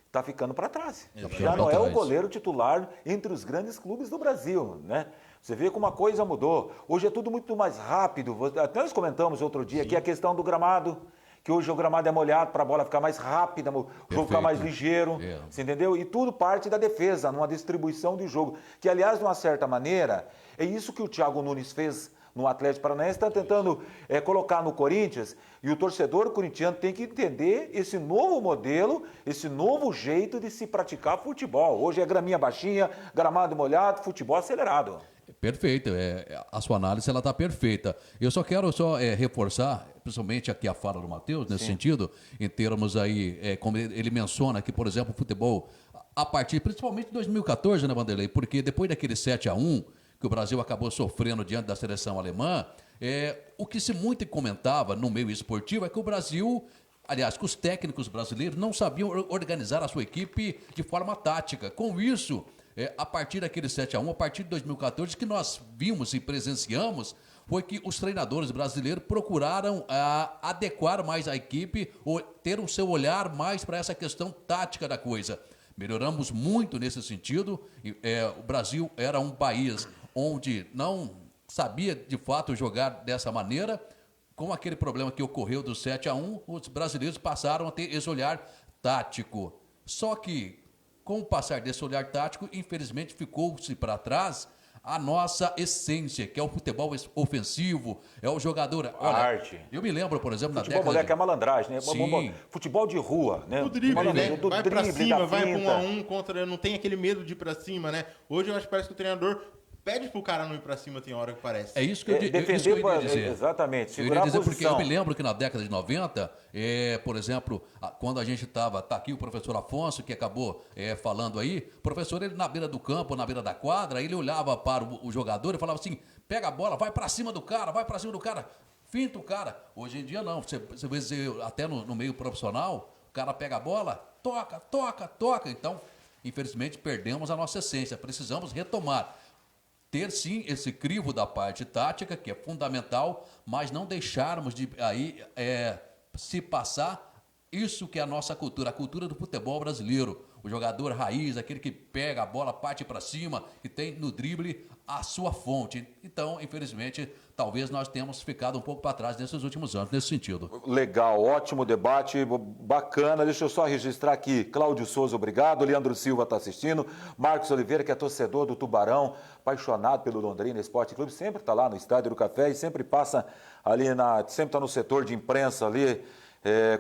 Speaker 1: está ficando para trás. Já não é o goleiro titular entre os grandes clubes do Brasil, né? Você vê como a coisa mudou. Hoje é tudo muito mais rápido. Até nós comentamos outro dia aqui a questão do gramado, que hoje o gramado é molhado para a bola ficar mais rápida, o jogo ficar mais ligeiro, você entendeu? E tudo parte da defesa, numa distribuição de jogo. Que, aliás, de uma certa maneira, é isso que o Thiago Nunes fez no Atlético Paranaense, está tentando colocar no Corinthians, e o torcedor corintiano tem que entender esse novo modelo, esse novo jeito de se praticar futebol. Hoje é graminha baixinha, gramado molhado, futebol acelerado.
Speaker 2: Perfeito, a sua análise ela está perfeita. Eu só quero reforçar, principalmente aqui a fala do Matheus, nesse sentido, em termos aí, como ele menciona que, por exemplo, o futebol, a partir principalmente de 2014, né, Vanderlei? Porque depois daquele 7-1 que o Brasil acabou sofrendo diante da seleção alemã, o que se muito comentava no meio esportivo é que o Brasil, aliás, que os técnicos brasileiros não sabiam organizar a sua equipe de forma tática. Com isso, a partir daquele 7-1, a partir de 2014, que nós vimos e presenciamos, foi que os treinadores brasileiros procuraram adequar mais a equipe, ou ter o seu olhar mais para essa questão tática da coisa. Melhoramos muito nesse sentido. O Brasil era um país onde não sabia de fato jogar dessa maneira. Com aquele problema que ocorreu do 7-1, os brasileiros passaram a ter esse olhar tático. Só que, com o passar desse olhar tático, infelizmente ficou-se para trás a nossa essência, que é o futebol ofensivo, é o jogador.
Speaker 1: A arte.
Speaker 2: Eu me lembro, por exemplo,
Speaker 1: futebol, na década moleque, é malandragem, né?
Speaker 2: Sim.
Speaker 1: Futebol de rua, né?
Speaker 3: O drible, né?
Speaker 1: Do
Speaker 3: vai
Speaker 1: drible,
Speaker 3: pra cima, vai
Speaker 1: finta.
Speaker 3: pra 1 a 1 contra... Não tem aquele medo de ir pra cima, né? Hoje eu acho que parece que o treinador pede pro cara não ir pra cima, tem hora que parece.
Speaker 2: É isso que eu,
Speaker 1: defender,
Speaker 2: isso que eu ia dizer.
Speaker 1: Exatamente,
Speaker 2: segurar a posição. Porque eu me lembro que na década de 90, por exemplo, quando a gente estava... Tá aqui o professor Afonso, que acabou falando aí. O professor, ele na beira do campo, na beira da quadra, ele olhava para o jogador e falava assim, pega a bola, vai pra cima do cara, finta o cara. Hoje em dia não, você vê até no meio profissional, o cara pega a bola, toca. Então, infelizmente, perdemos a nossa essência, precisamos retomar. Ter sim esse crivo da parte tática, que é fundamental, mas não deixarmos de aí se passar isso que é a nossa cultura, a cultura do futebol brasileiro. O jogador raiz, aquele que pega a bola, parte para cima, que tem no drible a sua fonte. Então, infelizmente, talvez nós tenhamos ficado um pouco para trás nesses últimos anos, nesse sentido.
Speaker 1: Legal, ótimo debate, bacana. Deixa eu só registrar aqui, Cláudio Souza, obrigado. Leandro Silva está assistindo. Marcos Oliveira, que é torcedor do Tubarão, apaixonado pelo Londrina Esporte Clube, sempre está lá no Estádio do Café e sempre passa ali, sempre está no setor de imprensa ali,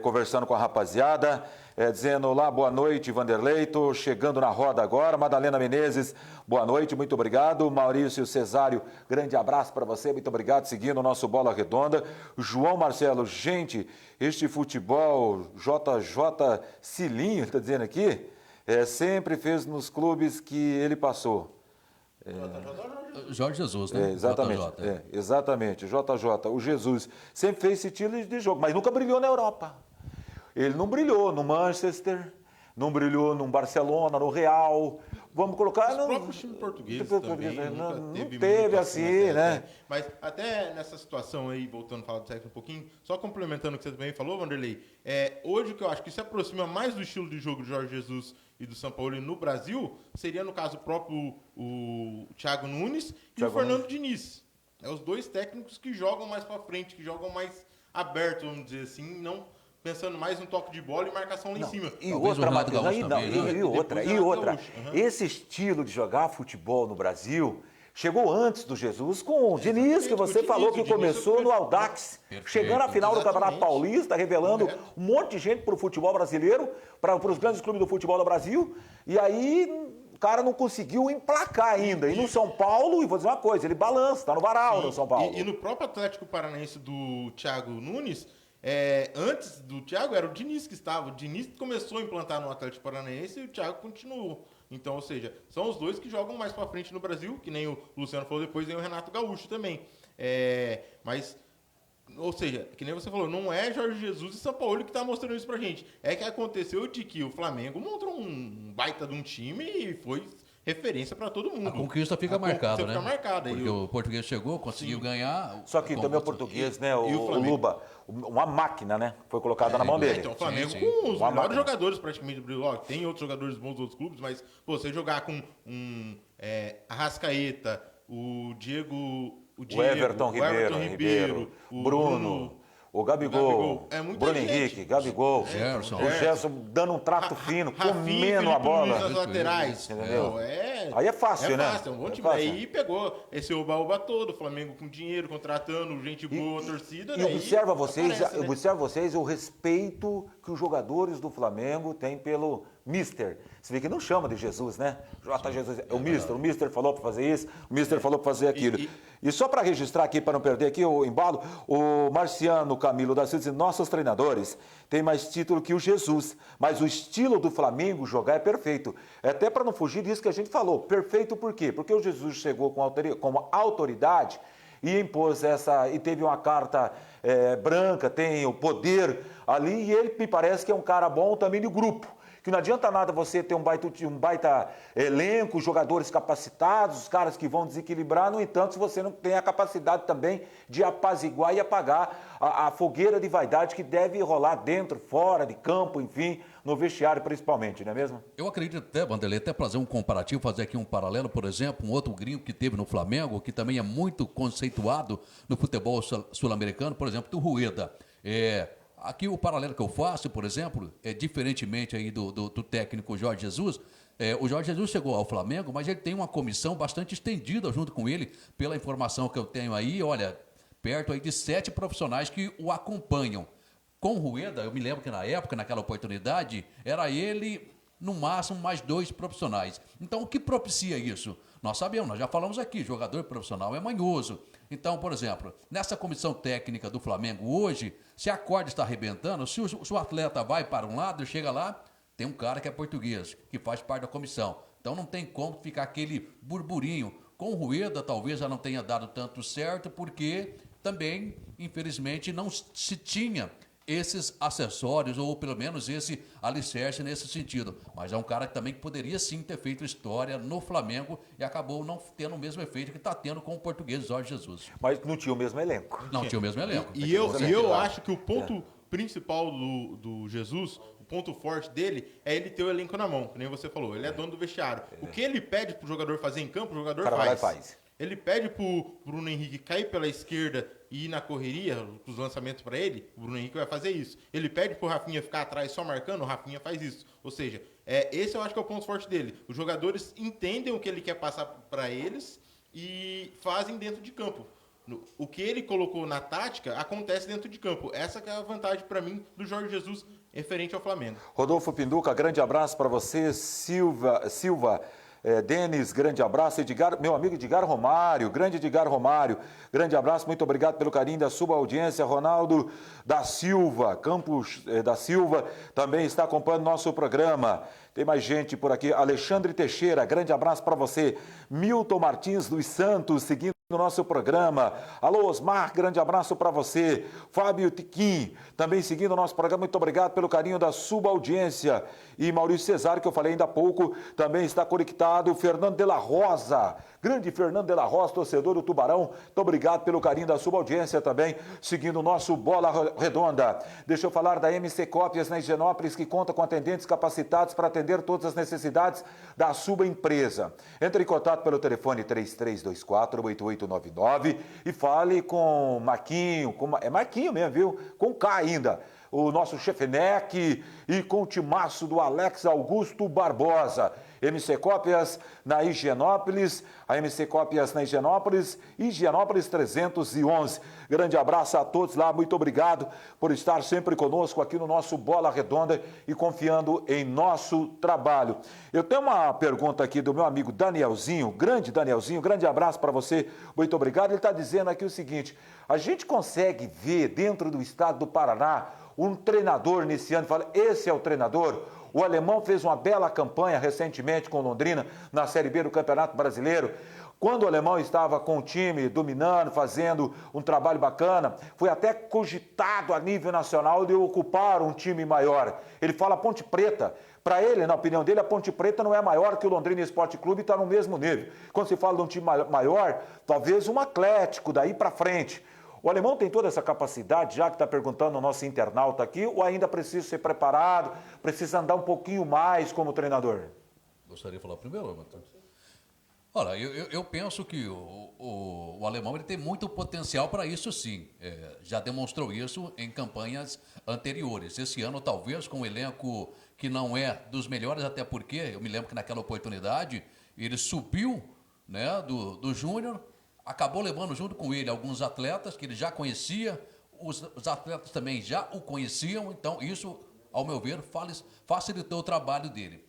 Speaker 1: conversando com a rapaziada, dizendo lá, boa noite, Vanderlei, estou chegando na roda agora. Madalena Menezes, boa noite, muito obrigado. Maurício Cesário, grande abraço para você, muito obrigado, seguindo o nosso Bola Redonda. João Marcelo, gente, este futebol, JJ Cilinho, está dizendo aqui, sempre fez nos clubes que ele passou.
Speaker 2: Jorge Jesus, né?
Speaker 1: Exatamente, exatamente, JJ, o Jesus, sempre fez esse estilo de jogo, mas nunca brilhou na Europa. Ele não brilhou no Manchester, não brilhou no Barcelona, no Real, vamos colocar...
Speaker 3: Os próprios times portugueses também,
Speaker 1: não teve assim, né?
Speaker 3: Mas até nessa situação aí, voltando a falar do técnico um pouquinho, só complementando o que você também falou, Vanderlei, hoje o que eu acho que se aproxima mais do estilo de jogo de Jorge Jesus e do Sampaoli no Brasil, seria no caso próprio o Thiago Nunes e o Fernando Diniz. Os dois técnicos que jogam mais para frente, que jogam mais aberto, vamos dizer assim, não pensando mais no toque de bola e marcação lá em cima.
Speaker 1: E outra, Matheus, e outra. Esse estilo de jogar futebol no Brasil chegou antes do Jesus com o Diniz, que você falou que começou no Audax, chegando à final do Campeonato Paulista, revelando um monte de gente para o futebol brasileiro, para os grandes clubes do futebol do Brasil, e aí o cara não conseguiu emplacar ainda. E no São Paulo, e vou dizer uma coisa, ele balança, está no varal no São Paulo.
Speaker 3: E no próprio Atlético Paranaense do Thiago Nunes, antes do Thiago era o Diniz que estava. O Diniz começou a implantar no Atlético Paranaense e o Thiago continuou. Então, ou seja, são os dois que jogam mais pra frente no Brasil, que nem o Luciano falou depois, tem o Renato Gaúcho também. Mas, ou seja, que nem você falou, não é Jorge Jesus e Sampaoli que tá mostrando isso pra gente. É que aconteceu de que o Flamengo montou um baita de um time e foi referência para todo mundo.
Speaker 2: A conquista fica marcada, né?
Speaker 3: Fica marcada.
Speaker 2: Porque o português chegou, conseguiu ganhar.
Speaker 1: Só que também o português, né? O Luba, uma máquina, né? Foi colocada na mão dele.
Speaker 3: Então, o Flamengo com os melhores jogadores praticamente. Tem outros jogadores bons dos outros clubes, mas você jogar com Arrascaeta, o
Speaker 1: Everton Ribeiro, o Bruno, o Gabigol, Bruno Henrique, Gabigol, o Gerson dando um trato fino, comendo a bola.
Speaker 3: Nas laterais, entendeu?
Speaker 1: Aí é fácil, né?
Speaker 3: É um bom time. Aí pegou esse oba-oba todo, o Flamengo com dinheiro, contratando gente boa, torcida.
Speaker 1: E observa vocês o respeito que os jogadores do Flamengo têm pelo Mister. Você vê que não chama de Jesus, né? J. Jesus. É o Mister falou para fazer isso, o Mister falou para fazer aquilo. E só para registrar aqui, para não perder aqui o embalo, o Marciano Camilo da Silva diz: nossos treinadores têm mais título que o Jesus, mas o estilo do Flamengo jogar é perfeito. É até para não fugir disso que a gente falou. Perfeito por quê? Porque o Jesus chegou como autoridade e impôs e teve uma carta branca, tem o poder ali, e ele me parece que é um cara bom também do grupo. Que não adianta nada você ter um baita elenco, jogadores capacitados, os caras que vão desequilibrar, no entanto, se você não tem a capacidade também de apaziguar e apagar a fogueira de vaidade que deve rolar dentro, fora de campo, enfim, no vestiário principalmente, não é mesmo?
Speaker 2: Eu acredito até, Vanderlei, até fazer um comparativo, fazer aqui um paralelo, por exemplo, um outro gringo que teve no Flamengo, que também é muito conceituado no futebol sul-americano, por exemplo, do Rueda. Aqui o paralelo que eu faço, por exemplo, diferentemente aí do técnico Jorge Jesus, o Jorge Jesus chegou ao Flamengo, mas ele tem uma comissão bastante estendida junto com ele, pela informação que eu tenho aí, olha, perto aí de 7 profissionais que o acompanham. Com o Rueda, eu me lembro que na época, naquela oportunidade, era ele, no máximo, mais 2 profissionais. Então, o que propicia isso? Nós sabemos, nós já falamos aqui, jogador profissional é manhoso. Então, por exemplo, nessa comissão técnica do Flamengo hoje, se a corda está arrebentando, se o atleta vai para um lado, chega lá, tem um cara que é português, que faz parte da comissão. Então não tem como ficar aquele burburinho. Com o Rueda talvez já não tenha dado tanto certo, porque também, infelizmente, não se tinha esses acessórios, ou pelo menos esse alicerce nesse sentido. Mas é um cara que também poderia sim ter feito história no Flamengo e acabou não tendo o mesmo efeito que está tendo com o português Jorge Jesus.
Speaker 1: Mas não tinha o mesmo elenco.
Speaker 2: Não tinha o mesmo elenco.
Speaker 3: E eu acho que o ponto principal do Jesus, o ponto forte dele, é ele ter o elenco na mão, que nem você falou. Ele é dono do vestiário. O que ele pede pro jogador fazer em campo, o jogador faz. Ele pede pro Bruno Henrique cair pela esquerda e ir na correria, os lançamentos para ele, o Bruno Henrique vai fazer isso. Ele pede pro Rafinha ficar atrás só marcando, o Rafinha faz isso. Ou seja, esse eu acho que é o ponto forte dele. Os jogadores entendem o que ele quer passar para eles e fazem dentro de campo. O que ele colocou na tática acontece dentro de campo. Essa que é a vantagem para mim do Jorge Jesus referente ao Flamengo.
Speaker 1: Rodolfo Pinduca, grande abraço para você. Silva Denis, grande abraço. Edgar, meu amigo Edgar Romário, grande Edgar Romário, grande abraço, muito obrigado pelo carinho da sua audiência. Ronaldo da Silva, Campos da Silva, também está acompanhando nosso programa. Tem mais gente por aqui. Alexandre Teixeira, grande abraço para você. Milton Martins dos Santos, seguindo no nosso programa. Alô, Osmar, grande abraço para você. Fábio Tiquim, também seguindo o nosso programa, muito obrigado pelo carinho da sua audiência. E Maurício Cesar, que eu falei ainda há pouco, também está conectado. Fernando de la Rosa, grande Fernando de la Rosa, torcedor do Tubarão, muito obrigado pelo carinho da sua audiência também, seguindo o nosso Bola Redonda. Deixa eu falar da MC Cópias na Higienópolis, que conta com atendentes capacitados para atender todas as necessidades da sua empresa. Entre em contato pelo telefone 3324-8899 e fale com Marquinho, é Marquinho mesmo, viu? Com K ainda. O nosso chefe Neck e com o timaço do Alex Augusto Barbosa. MC Cópias na Higienópolis, a MC Cópias na Higienópolis 311. Grande abraço a todos lá, muito obrigado por estar sempre conosco aqui no nosso Bola Redonda e confiando em nosso trabalho. Eu tenho uma pergunta aqui do meu amigo Danielzinho, grande abraço para você, muito obrigado. Ele está dizendo aqui o seguinte: a gente consegue ver dentro do estado do Paraná um treinador nesse ano, fala, esse é o treinador. O alemão fez uma bela campanha recentemente com Londrina na Série B do Campeonato Brasileiro. Quando o alemão estava com o time dominando, fazendo um trabalho bacana, foi até cogitado a nível nacional de ocupar um time maior. Ele fala Ponte Preta. Para ele, na opinião dele, a Ponte Preta não é maior que o Londrina Esporte Clube e está no mesmo nível. Quando se fala de um time maior, talvez um Atlético, daí para frente. O alemão tem toda essa capacidade, já que está perguntando o nosso internauta aqui, ou ainda precisa ser preparado, precisa andar um pouquinho mais como treinador?
Speaker 2: Gostaria de falar primeiro, Matheus? Olha, eu penso que o alemão ele tem muito potencial para isso sim. Já demonstrou isso em campanhas anteriores. Esse ano, talvez, com um elenco que não é dos melhores, até porque eu me lembro que naquela oportunidade ele subiu, né, do Júnior, acabou levando junto com ele alguns atletas que ele já conhecia, os atletas também já o conheciam, então isso ao meu ver, facilitou o trabalho dele.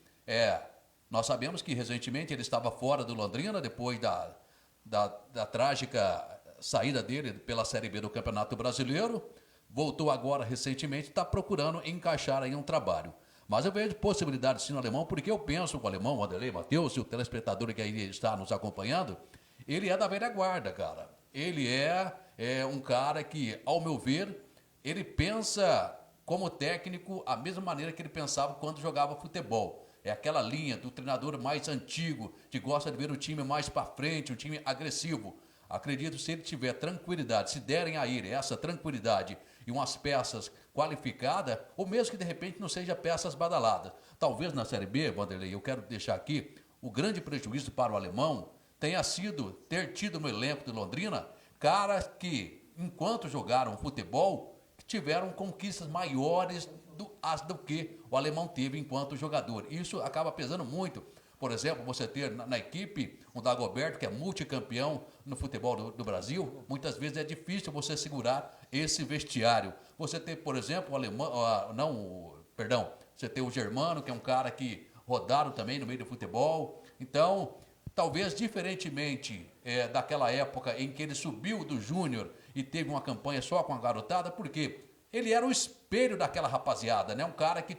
Speaker 2: Nós sabemos que recentemente ele estava fora do Londrina, depois da trágica saída dele pela Série B do Campeonato Brasileiro, voltou agora recentemente, está procurando encaixar aí um trabalho. Mas eu vejo possibilidade sim no Alemão, porque eu penso que o Alemão, o Vanderlei, Matheus, e o telespectador que aí está nos acompanhando, ele é da velha guarda, cara. Ele é um cara que, ao meu ver, ele pensa como técnico a mesma maneira que ele pensava quando jogava futebol. É aquela linha do treinador mais antigo, que gosta de ver o time mais para frente, um time agressivo. Acredito que se ele tiver tranquilidade, se derem a ele essa tranquilidade e umas peças qualificadas, ou mesmo que de repente não seja peças badaladas. Talvez na Série B, Vanderlei, eu quero deixar aqui, o grande prejuízo para o Alemão tenha sido ter tido no elenco de Londrina caras que, enquanto jogaram futebol, tiveram conquistas maiores do que o Alemão teve enquanto jogador. Isso acaba pesando muito. Por exemplo, você ter na equipe um Dagoberto, que é multicampeão no futebol do Brasil, muitas vezes é difícil você segurar esse vestiário. Você ter, por exemplo, você ter o Germano, que é um cara que rodaram também no meio do futebol. Então, talvez diferentemente daquela época em que ele subiu do Júnior e teve uma campanha só com a garotada, porque ele era o espelho daquela rapaziada, né? Um cara que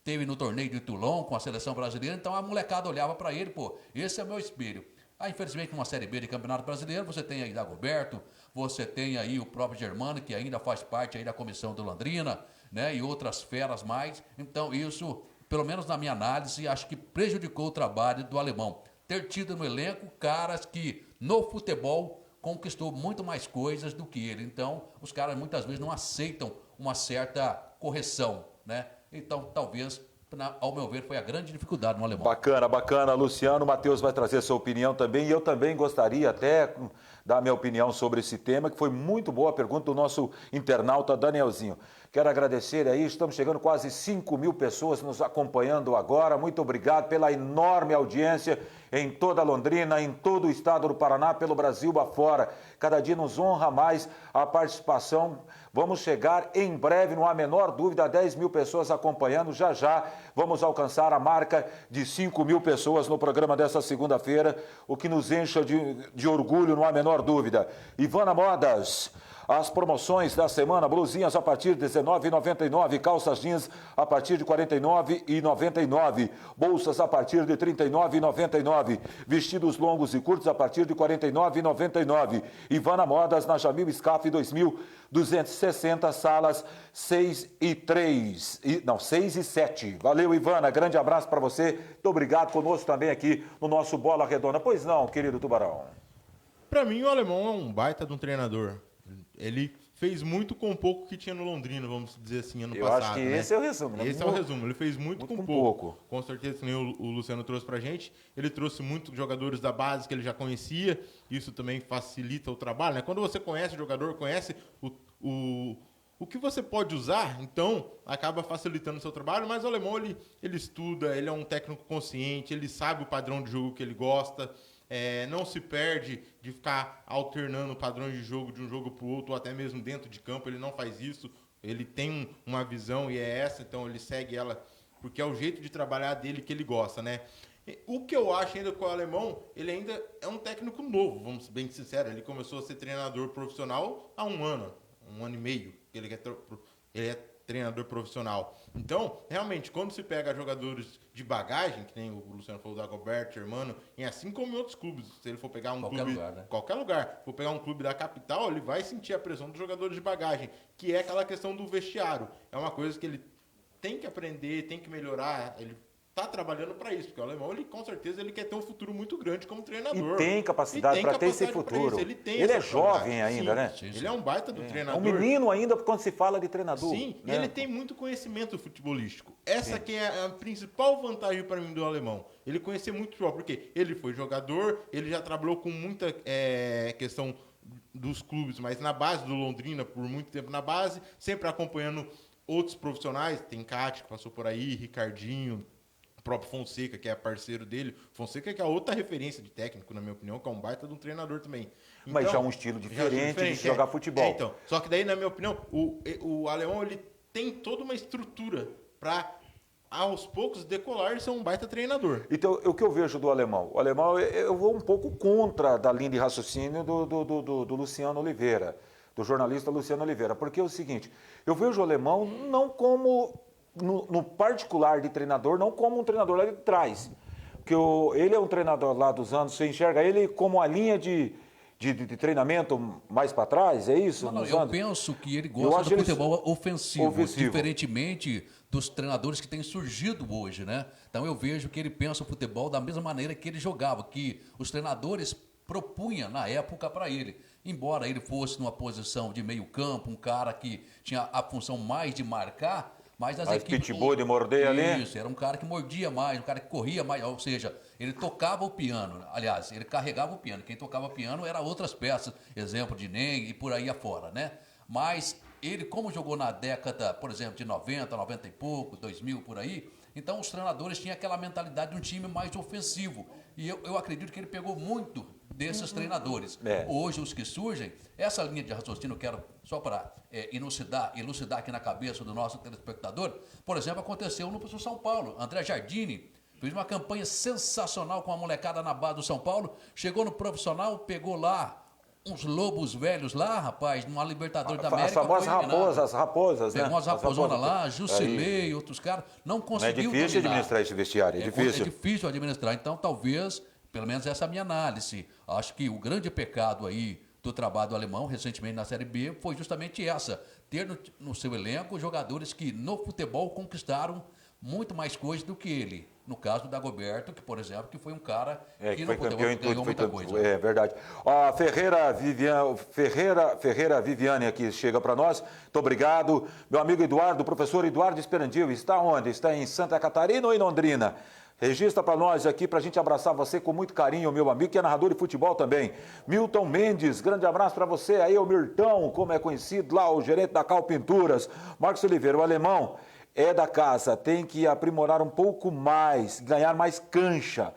Speaker 2: teve no torneio de Toulon com a seleção brasileira, então a molecada olhava para ele, esse é meu espelho. Infelizmente, numa Série B de Campeonato Brasileiro, você tem aí Dagoberto, você tem aí o próprio Germano, que ainda faz parte aí da comissão do Londrina, né, e outras feras mais. Então, isso, pelo menos na minha análise, acho que prejudicou o trabalho do Alemão. Ter tido no elenco caras que, no futebol, conquistou muito mais coisas do que ele. Então, os caras muitas vezes não aceitam uma certa correção, né? Então, talvez, ao meu ver, foi a grande dificuldade no Alemão.
Speaker 1: Bacana, Luciano. O Matheus vai trazer a sua opinião também. E eu também gostaria até dar minha opinião sobre esse tema, que foi muito boa a pergunta do nosso internauta Danielzinho. Quero agradecer aí, estamos chegando quase 5.000 pessoas nos acompanhando agora. Muito obrigado pela enorme audiência em toda Londrina, em todo o estado do Paraná, pelo Brasil afora. Cada dia nos honra mais a participação. Vamos chegar em breve, não há a menor dúvida, a 10.000 pessoas acompanhando. Já vamos alcançar a marca de 5.000 pessoas no programa dessa segunda-feira, o que nos encha de orgulho, não há a menor dúvida. Ivana Modas, as promoções da semana: blusinhas a partir de R$19,99, calças jeans a partir de R$49,99, bolsas a partir de R$39,99, vestidos longos e curtos a partir de R$49,99. Ivana Modas, na Jamil Scaf 2260, salas 6 e 7. Valeu, Ivana, grande abraço para você. Muito obrigado conosco também aqui no nosso Bola Redonda. Pois não, querido Tubarão?
Speaker 3: Para mim, o Alemão é um baita de um treinador. Ele fez muito com o pouco que tinha no Londrina, vamos dizer assim, ano passado. Eu acho que
Speaker 1: esse é o resumo, né?
Speaker 3: Esse é o resumo. Ele fez muito com pouco. Com certeza, que o Luciano trouxe pra gente. Ele trouxe muitos jogadores da base que ele já conhecia. Isso também facilita o trabalho, né? Quando você conhece o jogador, conhece o que você pode usar, então acaba facilitando o seu trabalho. Mas o Alemão, ele estuda, ele é um técnico consciente, ele sabe o padrão de jogo que ele gosta. Não se perde de ficar alternando padrões de jogo de um jogo para o outro, ou até mesmo dentro de campo. Ele não faz isso. Ele tem uma visão e é essa, então ele segue ela, porque é o jeito de trabalhar dele que ele gosta, né? O que eu acho ainda com o Alemão, ele ainda é um técnico novo, vamos ser bem sinceros. Ele começou a ser treinador profissional há um ano e meio. Ele é treinador profissional. Então, realmente, quando se pega jogadores de bagagem, que nem o Luciano falou, Dagoberto, Germano, e assim como em outros clubes, se ele for pegar um qualquer lugar, for pegar um clube da capital, ele vai sentir a pressão dos jogadores de bagagem, que é aquela questão do vestiário. É uma coisa que ele tem que aprender, tem que melhorar, ele está trabalhando para isso, porque o Alemão, com certeza, ele quer ter um futuro muito grande como treinador.
Speaker 1: E tem capacidade para ter esse futuro. Ele é jovem ainda, né?
Speaker 3: Sim. Ele é um baita do treinador.
Speaker 1: É um menino ainda quando se fala de treinador.
Speaker 3: Sim,
Speaker 1: né?
Speaker 3: E ele tem muito conhecimento futebolístico. Essa que é a principal vantagem para mim do Alemão. Ele conhecer muito futebol, porque ele foi jogador, ele já trabalhou com muita questão dos clubes, mas na base do Londrina, por muito tempo na base, sempre acompanhando outros profissionais. Tem Cátia, que passou por aí, Ricardinho, próprio Fonseca, que é parceiro dele. Fonseca que é outra referência de técnico, na minha opinião, que é um baita de um treinador também. Então,
Speaker 1: mas já é um estilo diferente de jogar futebol.
Speaker 3: Então, só que daí, na minha opinião, o Alemão, ele tem toda uma estrutura para, aos poucos, decolar e ser um baita treinador.
Speaker 1: Então, o que eu vejo do alemão? O alemão, eu vou um pouco contra da linha de raciocínio do Luciano Oliveira, do jornalista Luciano Oliveira, porque é o seguinte, eu vejo o alemão não como, no particular de treinador, não como um treinador lá de trás. Porque ele é um treinador lá dos anos, você enxerga ele como a linha de treinamento mais para trás, é isso?
Speaker 2: Não, eu penso que ele gosta do futebol ofensivo, diferentemente dos treinadores que têm surgido hoje, né? Então eu vejo que ele pensa o futebol da mesma maneira que ele jogava, que os treinadores propunham na época para ele. Embora ele fosse numa posição de meio campo, um cara que tinha a função mais de marcar, mas as equipes...
Speaker 1: pitbull de morder ali?
Speaker 2: Isso, era um cara que mordia mais, um cara que corria mais, ou seja, ele tocava o piano, aliás, ele carregava o piano, quem tocava piano era outras peças, exemplo de Ney e por aí afora, né? Mas ele, como jogou na década, por exemplo, de 90, 90 e pouco, 2000, por aí, então os treinadores tinham aquela mentalidade de um time mais ofensivo. E eu acredito que ele pegou muito desses treinadores. Hoje, os que surgem, essa linha de raciocínio, eu quero só para elucidar aqui na cabeça do nosso telespectador, por exemplo, aconteceu no São Paulo. André Jardini fez uma campanha sensacional com a molecada na base do São Paulo, chegou no profissional, pegou lá uns lobos velhos lá, rapaz, numa Libertadores da América.
Speaker 1: As famosas raposas, né?
Speaker 2: Pegou umas raposonas lá, Jusilei, outros caras, não conseguiu.
Speaker 1: É difícil administrar esse vestiário, é difícil.
Speaker 2: É difícil administrar, então talvez, pelo menos essa é a minha análise, acho que o grande pecado aí do trabalho do alemão, recentemente na Série B, foi justamente essa, ter no seu elenco jogadores que no futebol conquistaram muito mais coisas do que ele. No caso do Dagoberto, que, por exemplo, que foi um cara que no futebol ganhou muita coisa.
Speaker 1: É verdade. A Ferreira Viviane aqui chega para nós. Muito obrigado. Meu amigo Eduardo, o professor Eduardo Esperandil, está onde? Está em Santa Catarina ou em Londrina? Registra para nós aqui, para a gente abraçar você com muito carinho, meu amigo, que é narrador de futebol também. Milton Mendes, grande abraço para você. Aí o Mirtão, como é conhecido lá, o gerente da Cal Pinturas. Marcos Oliveira, o alemão é da casa, tem que aprimorar um pouco mais, ganhar mais cancha.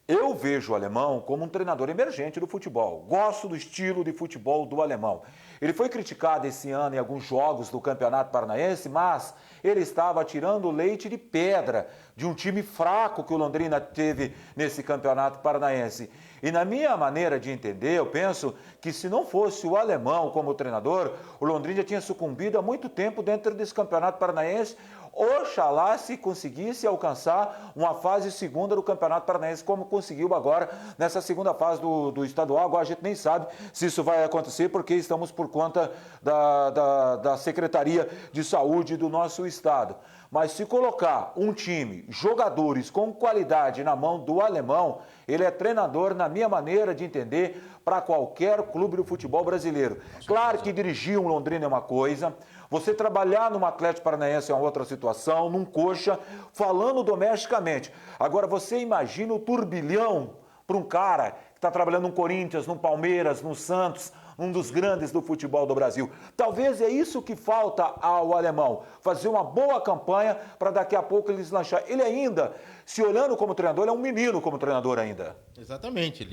Speaker 1: Eu vejo o alemão como um treinador emergente do futebol. Gosto do estilo de futebol do alemão. Ele foi criticado esse ano em alguns jogos do Campeonato Paranaense, mas ele estava tirando leite de pedra de um time fraco que o Londrina teve nesse Campeonato Paranaense. E na minha maneira de entender, eu penso que se não fosse o alemão como treinador, o Londrina tinha sucumbido há muito tempo dentro desse Campeonato Paranaense. Oxalá se conseguisse alcançar uma fase segunda do Campeonato Paranaense, como conseguiu agora nessa segunda fase do estadual. Agora a gente nem sabe se isso vai acontecer, porque estamos por conta da Secretaria de Saúde do nosso estado. Mas se colocar um time, jogadores com qualidade na mão do alemão, ele é treinador, na minha maneira de entender, para qualquer clube do futebol brasileiro. Claro que dirigir um Londrina é uma coisa, você trabalhar num Atlético Paranaense é uma outra situação, num Coxa, falando domesticamente. Agora você imagina o turbilhão para um cara que está trabalhando no Corinthians, no Palmeiras, no Santos, um dos grandes do futebol do Brasil. Talvez é isso que falta ao alemão, fazer uma boa campanha para daqui a pouco ele deslanchar. Ele ainda, se olhando como treinador, ele é um menino como treinador ainda.
Speaker 3: Exatamente,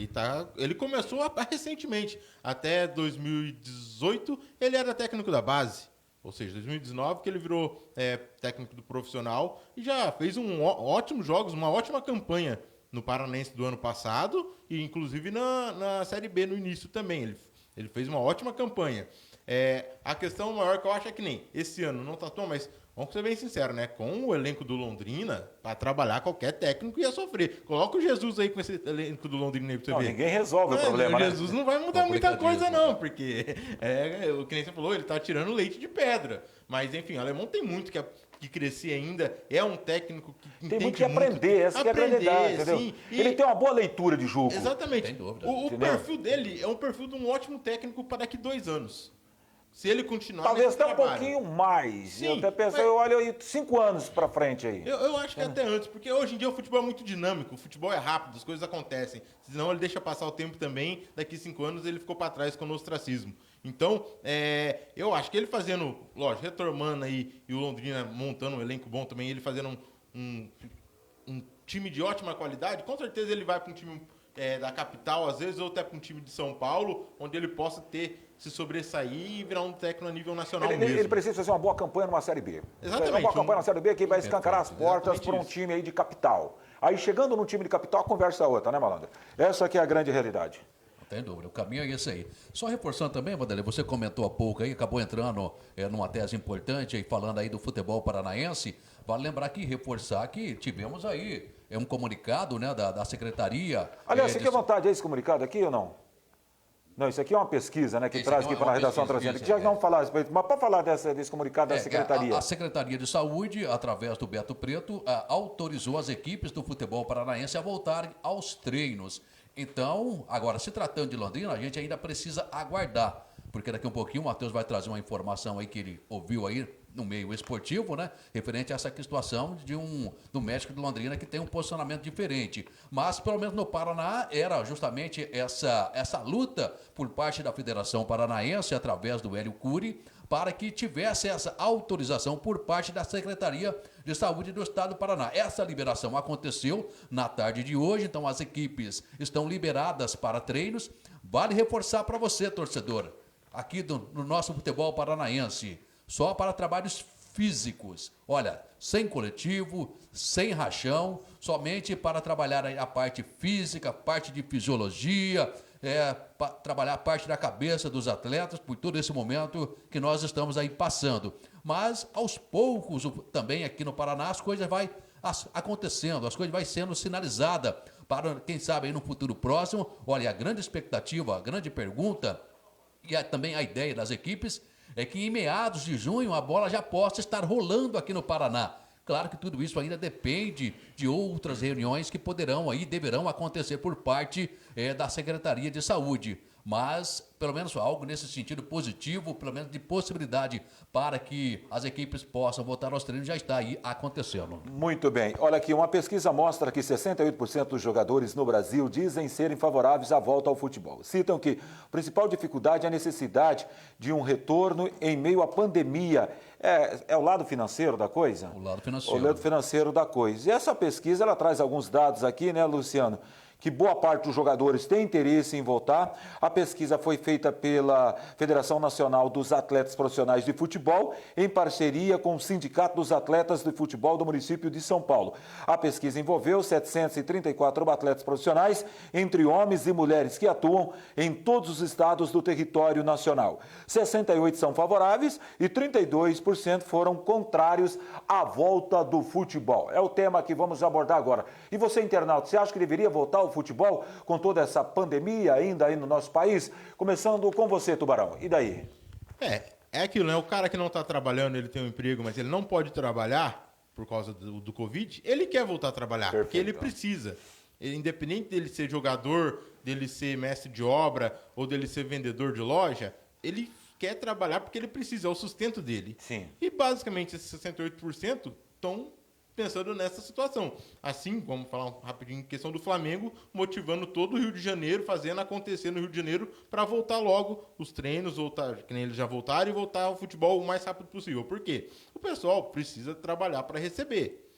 Speaker 3: ele começou recentemente, até 2018 ele era técnico da base. Ou seja, 2019 que ele virou técnico do profissional e já fez ótimos jogos, uma ótima campanha no Paranense do ano passado e inclusive na Série B no início também. Ele fez uma ótima campanha. A questão maior que eu acho é que nem esse ano não tá tão, mas vamos ser bem sinceros, né? Com o elenco do Londrina, para trabalhar qualquer técnico ia sofrer. Coloca o Jesus aí com esse elenco do Londrina aí pra você ver.
Speaker 1: Ninguém resolve o problema,
Speaker 3: o Jesus não vai mudar muita coisa não, porque o que nem você falou, ele tá tirando leite de pedra. Mas enfim, o alemão tem muito que crescer ainda, é um técnico que entende
Speaker 1: tem muito que aprender, essa que é a realidade, entendeu?
Speaker 3: Sim,
Speaker 1: ele tem uma boa leitura de jogo.
Speaker 3: Exatamente.
Speaker 2: Sem dúvida.
Speaker 3: O perfil dele é um perfil de um ótimo técnico para daqui 2 anos. Se ele continuar
Speaker 1: talvez até um pouquinho mais.
Speaker 3: Sim,
Speaker 1: eu até penso, eu olho aí 5 anos para frente aí.
Speaker 3: Eu acho que até antes, porque hoje em dia o futebol é muito dinâmico, o futebol é rápido, as coisas acontecem. Senão ele deixa passar o tempo também, daqui 5 anos ele ficou para trás com o ostracismo. Então, eu acho que ele fazendo, lógico, retomando aí, e o Londrina montando um elenco bom também, ele fazendo um time de ótima qualidade, com certeza ele vai para um time da capital, às vezes, ou até para um time de São Paulo, onde ele possa ter se sobressair e virar um técnico a nível nacional mesmo.
Speaker 1: Ele precisa fazer uma boa campanha numa Série B.
Speaker 3: Exatamente.
Speaker 1: Uma boa campanha na Série B que vai escancarar as portas para um
Speaker 3: isso.
Speaker 1: time aí de capital. Aí chegando no time de capital, a conversa é outra, né, Malandro? Essa aqui é a grande realidade.
Speaker 2: Não tem dúvida, o caminho é esse aí. Só reforçando também, Vanderlei, você comentou há pouco aí, acabou entrando numa tese importante aí, falando aí do futebol paranaense. Vale lembrar que reforçar que tivemos aí um comunicado, né, da Secretaria.
Speaker 1: Aliás, você quer vontade esse comunicado aqui ou não? Não, isso aqui é uma pesquisa, né, que
Speaker 2: Esse
Speaker 1: traz
Speaker 2: aqui é
Speaker 1: aqui para a redação trazendo. Já não falar a respeito, mas para falar desse comunicado da Secretaria.
Speaker 2: A Secretaria de Saúde, através do Beto Preto, autorizou as equipes do futebol paranaense a voltarem aos treinos. Então, agora, se tratando de Londrina, a gente ainda precisa aguardar, porque daqui a um pouquinho o Matheus vai trazer uma informação aí que ele ouviu aí no meio esportivo, né, referente a essa situação do médico de Londrina que tem um posicionamento diferente. Mas, pelo menos no Paraná, era justamente essa luta por parte da Federação Paranaense, através do Hélio Cury, para que tivesse essa autorização por parte da Secretaria de Saúde do Estado do Paraná. Essa liberação aconteceu na tarde de hoje, então as equipes estão liberadas para treinos. Vale reforçar para você, torcedor, aqui no nosso futebol paranaense, só para trabalhos físicos. Olha, sem coletivo, sem rachão, somente para trabalhar a parte física, a parte de fisiologia, para trabalhar a parte da cabeça dos atletas por todo esse momento que nós estamos aí passando. Mas, aos poucos, também aqui no Paraná, as coisas vão acontecendo, as coisas vão sendo sinalizadas para, quem sabe, aí no futuro próximo. Olha, a grande expectativa, a grande pergunta e também a ideia das equipes é que em meados de junho a bola já possa estar rolando aqui no Paraná. Claro que tudo isso ainda depende de outras reuniões que deverão acontecer por parte da Secretaria de Saúde. Mas, pelo menos algo nesse sentido positivo, pelo menos de possibilidade para que as equipes possam voltar aos treinos, já está aí acontecendo.
Speaker 1: Muito bem. Olha aqui, uma pesquisa mostra que 68% dos jogadores no Brasil dizem serem favoráveis à volta ao futebol. Citam que a principal dificuldade é a necessidade de um retorno em meio à pandemia. É o lado financeiro da coisa?
Speaker 2: O lado financeiro.
Speaker 1: O lado financeiro da coisa. E essa pesquisa, ela traz alguns dados aqui, né, Luciano? Que boa parte dos jogadores tem interesse em voltar. A pesquisa foi feita pela Federação Nacional dos Atletas Profissionais de Futebol, em parceria com o Sindicato dos Atletas de Futebol do município de São Paulo. A pesquisa envolveu 734 atletas profissionais, entre homens e mulheres que atuam em todos os estados do território nacional. 68 são favoráveis e 32% foram contrários à volta do futebol. É o tema que vamos abordar agora. E você, internauta, você acha que deveria voltar ao futebol com toda essa pandemia ainda aí no nosso país? Começando com você, Tubarão. E daí?
Speaker 3: É aquilo, né? O cara que não está trabalhando, ele tem um emprego, mas ele não pode trabalhar por causa do Covid, ele quer voltar a trabalhar,
Speaker 1: Perfeito.
Speaker 3: porque ele precisa. Independente dele ser jogador, dele ser mestre de obra ou dele ser vendedor de loja, ele quer trabalhar porque ele precisa, é o sustento dele.
Speaker 1: Sim.
Speaker 3: E basicamente esses 68% estão pensando nessa situação. Assim, vamos falar rapidinho em questão do Flamengo, motivando todo o Rio de Janeiro, fazendo acontecer no Rio de Janeiro para voltar logo os treinos, voltar, que nem eles já voltaram, e voltar ao futebol o mais rápido possível. Por quê? O pessoal precisa trabalhar para receber.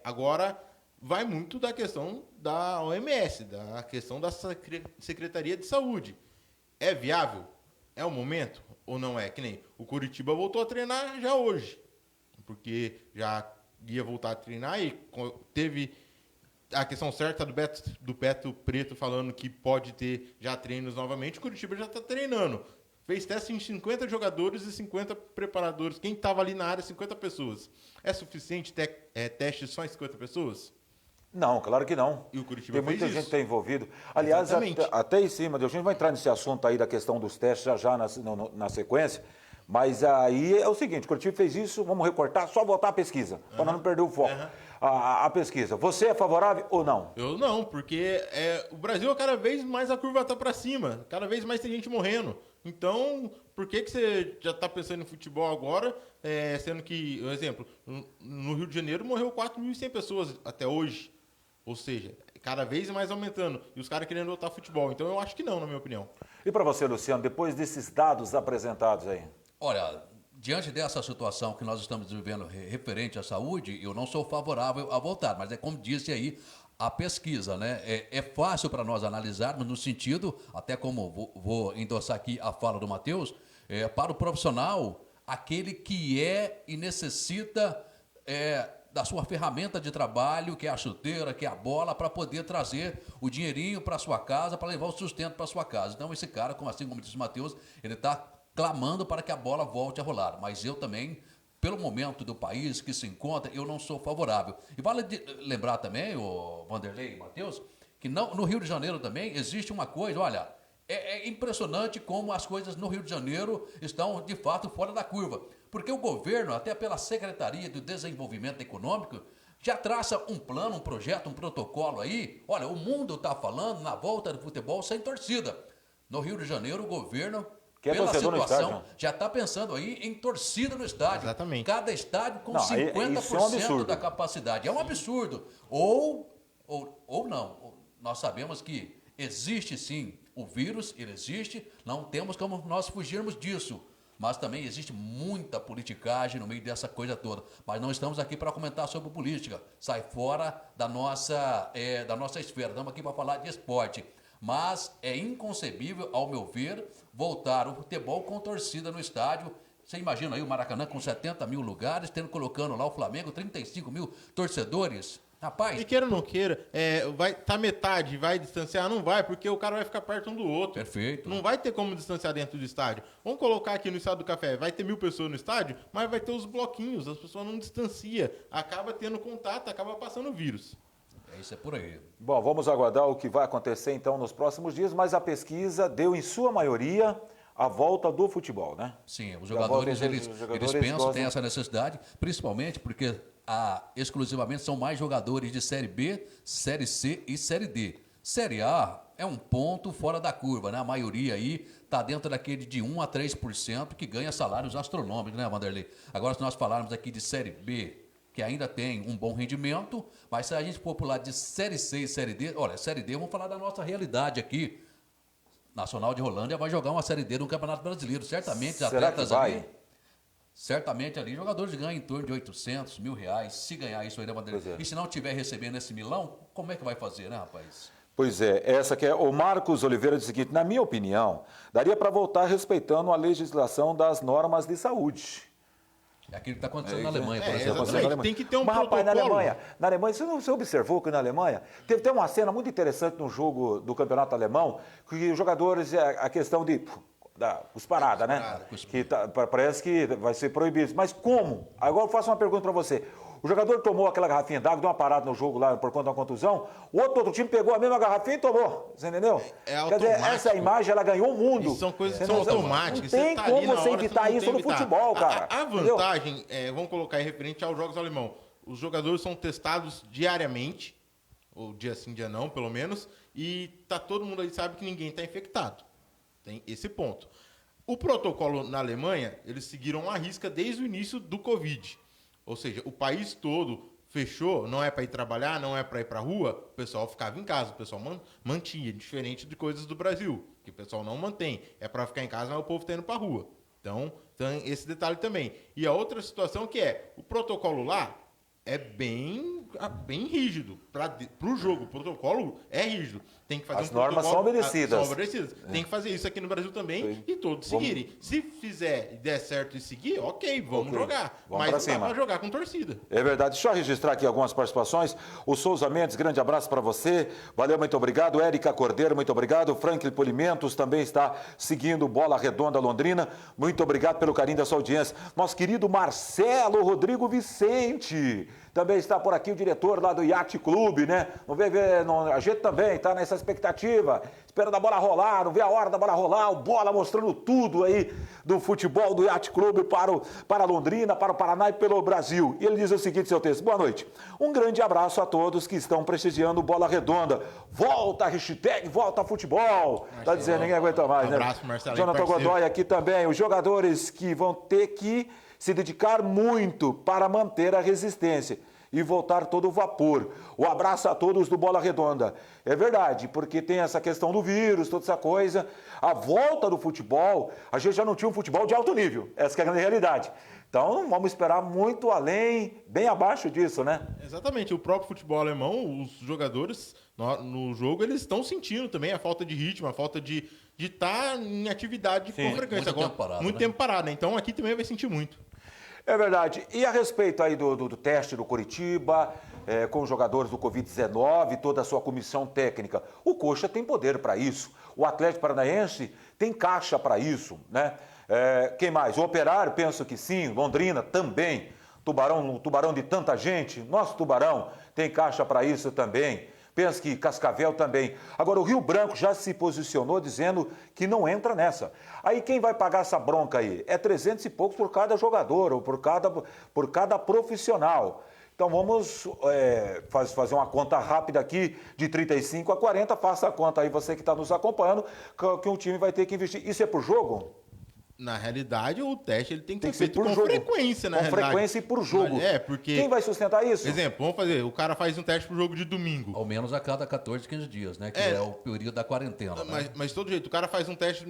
Speaker 3: Agora, vai muito da questão da OMS, da questão da Secretaria de Saúde. É viável? É o momento? Ou não é? Que nem o Curitiba voltou a treinar já hoje, porque já ia voltar a treinar e teve a questão certa do Beto Preto falando que pode ter já treinos novamente. O Curitiba já está treinando. Fez teste em 50 jogadores e 50 preparadores. Quem estava ali na área, 50 pessoas. É suficiente teste só em 50 pessoas?
Speaker 1: Não, claro que não.
Speaker 3: E o Curitiba
Speaker 1: tem muita
Speaker 3: fez
Speaker 1: gente
Speaker 3: isso.
Speaker 1: que está envolvido. Aliás, até em cima, a gente vai entrar nesse assunto aí da questão dos testes já na sequência. Mas aí é o seguinte, o Curitiba fez isso, vamos recortar, só voltar a pesquisa, para não perder o foco. A pesquisa, você é favorável ou não?
Speaker 3: Eu não, porque o Brasil, cada vez mais a curva está para cima, cada vez mais tem gente morrendo. Então, por que você já está pensando em futebol agora, sendo que, por exemplo, no Rio de Janeiro morreu 4.100 pessoas até hoje. Ou seja, cada vez mais aumentando. E os caras querendo voltar ao futebol. Então, eu acho que não, na minha opinião.
Speaker 1: E para você, Luciano, depois desses dados apresentados aí?
Speaker 2: Olha, diante dessa situação que nós estamos vivendo referente à saúde, eu não sou favorável a voltar, mas é como disse aí, a pesquisa, né? É fácil para nós analisarmos no sentido, até como vou endossar aqui a fala do Matheus, para o profissional, aquele que é e necessita da sua ferramenta de trabalho, que é a chuteira, que é a bola, para poder trazer o dinheirinho para sua casa, para levar o sustento para sua casa. Então esse cara, assim como disse o Matheus, ele está clamando para que a bola volte a rolar. Mas eu também, pelo momento do país que se encontra, eu não sou favorável. E vale lembrar também, o Vanderlei e Matheus, que no Rio de Janeiro também existe uma coisa, olha, é impressionante como as coisas no Rio de Janeiro estão, de fato, fora da curva. Porque o governo, até pela Secretaria do Desenvolvimento Econômico, já traça um plano, um projeto, um protocolo aí. Olha, o mundo está falando na volta do futebol sem torcida. No Rio de Janeiro, o governo, pela situação, já está pensando aí em torcida no estádio.
Speaker 3: Exatamente.
Speaker 2: Cada estádio com 50% da capacidade. É um absurdo. Ou não. Nós sabemos que existe sim o vírus, ele existe, não temos como nós fugirmos disso. Mas também existe muita politicagem no meio dessa coisa toda. Mas não estamos aqui para comentar sobre política. Sai fora da nossa esfera. Estamos aqui para falar de esporte. Mas é inconcebível, ao meu ver, voltar o futebol com torcida no estádio. Você imagina aí o Maracanã com 70 mil lugares, colocando lá o Flamengo, 35 mil torcedores. Rapaz...
Speaker 3: E queira ou não queira, vai tá metade, vai distanciar? Não vai, porque o cara vai ficar perto um do outro.
Speaker 2: Perfeito.
Speaker 3: Não vai ter como distanciar dentro do estádio. Vamos colocar aqui no Estádio do Café, vai ter 1000 pessoas no estádio, mas vai ter os bloquinhos, as pessoas não distanciam. Acaba tendo contato, acaba passando vírus.
Speaker 2: Isso é por aí.
Speaker 1: Bom, vamos aguardar o que vai acontecer então nos próximos dias, mas a pesquisa deu em sua maioria a volta do futebol, né?
Speaker 2: Sim, os jogadores, eles pensam, têm essa necessidade, principalmente porque exclusivamente são mais jogadores de Série B, Série C e Série D. Série A é um ponto fora da curva, né? A maioria aí está dentro daquele de 1 a 3% que ganha salários astronômicos, né, Vanderlei? Agora, se nós falarmos aqui de Série B, que ainda tem um bom rendimento, mas se a gente for para o lado de Série C e Série D, olha, Série D, vamos falar da nossa realidade aqui. Nacional de Rolândia vai jogar uma Série D no Campeonato Brasileiro. Certamente, atletas ali... Certamente ali, jogadores ganham em torno de 800 mil reais, se ganhar isso aí, né, Vanderlei? E se não tiver recebendo esse milão, como é que vai fazer, né, rapaz?
Speaker 1: Pois é, essa que é o Marcos Oliveira diz o seguinte, na minha opinião, daria para voltar respeitando a legislação das normas de saúde.
Speaker 2: É aquilo que está acontecendo na Alemanha, por exemplo.
Speaker 3: Tem que ter um
Speaker 1: protocolo. Rapaz, na Alemanha, você observou que na Alemanha teve uma cena muito interessante no jogo do campeonato alemão, que os jogadores, a questão de... cusparada, né? Que parece que vai ser proibido. Mas como? Agora eu faço uma pergunta para você. O jogador tomou aquela garrafinha d'água, deu uma parada no jogo lá por conta da contusão, o outro time pegou a mesma garrafinha e tomou. Você entendeu? Quer dizer, essa imagem, ela ganhou o mundo.
Speaker 3: Isso são coisas que são automáticas.
Speaker 1: Não tem como você evitar isso no futebol, cara.
Speaker 3: A vantagem, vamos colocar aí referente aos jogos alemão. Os jogadores são testados diariamente, ou dia sim, dia não, pelo menos, e todo mundo aí sabe que ninguém está infectado. Tem esse ponto. O protocolo na Alemanha, eles seguiram à risca desde o início do Covid. Ou seja, o país todo fechou, não é para ir trabalhar, não é para ir para a rua, o pessoal ficava em casa, o pessoal mantinha, diferente de coisas do Brasil, que o pessoal não mantém. É para ficar em casa, mas o povo está indo para a rua. Então, tem esse detalhe também. E a outra situação que o protocolo lá é bem rígido. Para o jogo, o protocolo é rígido. Tem que fazer
Speaker 1: As normas são obedecidas.
Speaker 3: Tem que fazer isso aqui no Brasil também e todos seguirem. Se fizer e der certo e seguir, ok, vamos jogar. Mas não dá para jogar com torcida.
Speaker 1: É verdade. Deixa eu registrar aqui algumas participações. O Souza Mendes, grande abraço para você. Valeu, muito obrigado. Érica Cordeiro, muito obrigado. Franklin Polimentos também está seguindo Bola Redonda Londrina. Muito obrigado pelo carinho da sua audiência. Nosso querido Marcelo Rodrigo Vicente também está por aqui, o diretor lá do Yacht Clube, né? A gente também está nessa expectativa, esperando a bola rolar, não vê a hora da bola rolar, o Bola mostrando tudo aí do futebol do Yacht Clube para Londrina, para o Paraná e pelo Brasil. E ele diz o seguinte, seu texto, boa noite. Um grande abraço a todos que estão prestigiando Bola Redonda. Volta, hashtag, volta futebol. Está dizendo, ninguém aguenta mais, né?
Speaker 3: Abraço, Marcelo.
Speaker 1: Jonathan Godoy aqui também, os jogadores que vão ter que se dedicar muito para manter a resistência e voltar todo o vapor. Um abraço a todos do Bola Redonda. É verdade, porque tem essa questão do vírus, toda essa coisa. A volta do futebol, a gente já não tinha um futebol de alto nível. Essa que é a grande realidade. Então vamos esperar muito além, bem abaixo disso, né?
Speaker 3: Exatamente, o próprio futebol alemão, os jogadores no jogo, eles estão sentindo também a falta de ritmo, a falta de estar em atividade com frequência. Muito tempo parado, né? Então aqui também vai sentir muito.
Speaker 1: É verdade. E a respeito aí do teste do Coritiba, com os jogadores do Covid-19, toda a sua comissão técnica, o Coxa tem poder para isso. O Atlético Paranaense tem caixa para isso, né? Quem mais? O Operário, penso que sim. Londrina também. Tubarão de tanta gente. Nosso Tubarão tem caixa para isso também. Penso que Cascavel também. Agora, o Rio Branco já se posicionou dizendo que não entra nessa. Aí quem vai pagar essa bronca aí? É 300 e poucos por cada jogador ou por cada profissional. Então vamos fazer uma conta rápida aqui de 35 a 40. Faça a conta aí, você que está nos acompanhando, que um time vai ter que investir. Isso é por jogo?
Speaker 3: Na realidade, o teste ele tem que ser feito
Speaker 1: por
Speaker 3: com
Speaker 1: jogo.
Speaker 3: Frequência, né?
Speaker 1: Com frequência e por jogo.
Speaker 3: Porque...
Speaker 1: Quem vai sustentar isso?
Speaker 3: Exemplo, vamos fazer, o cara faz um teste pro jogo de domingo.
Speaker 2: Ao menos a cada 14, 15 dias, né? Que é o período da quarentena.
Speaker 3: Mas de todo jeito, o cara faz um teste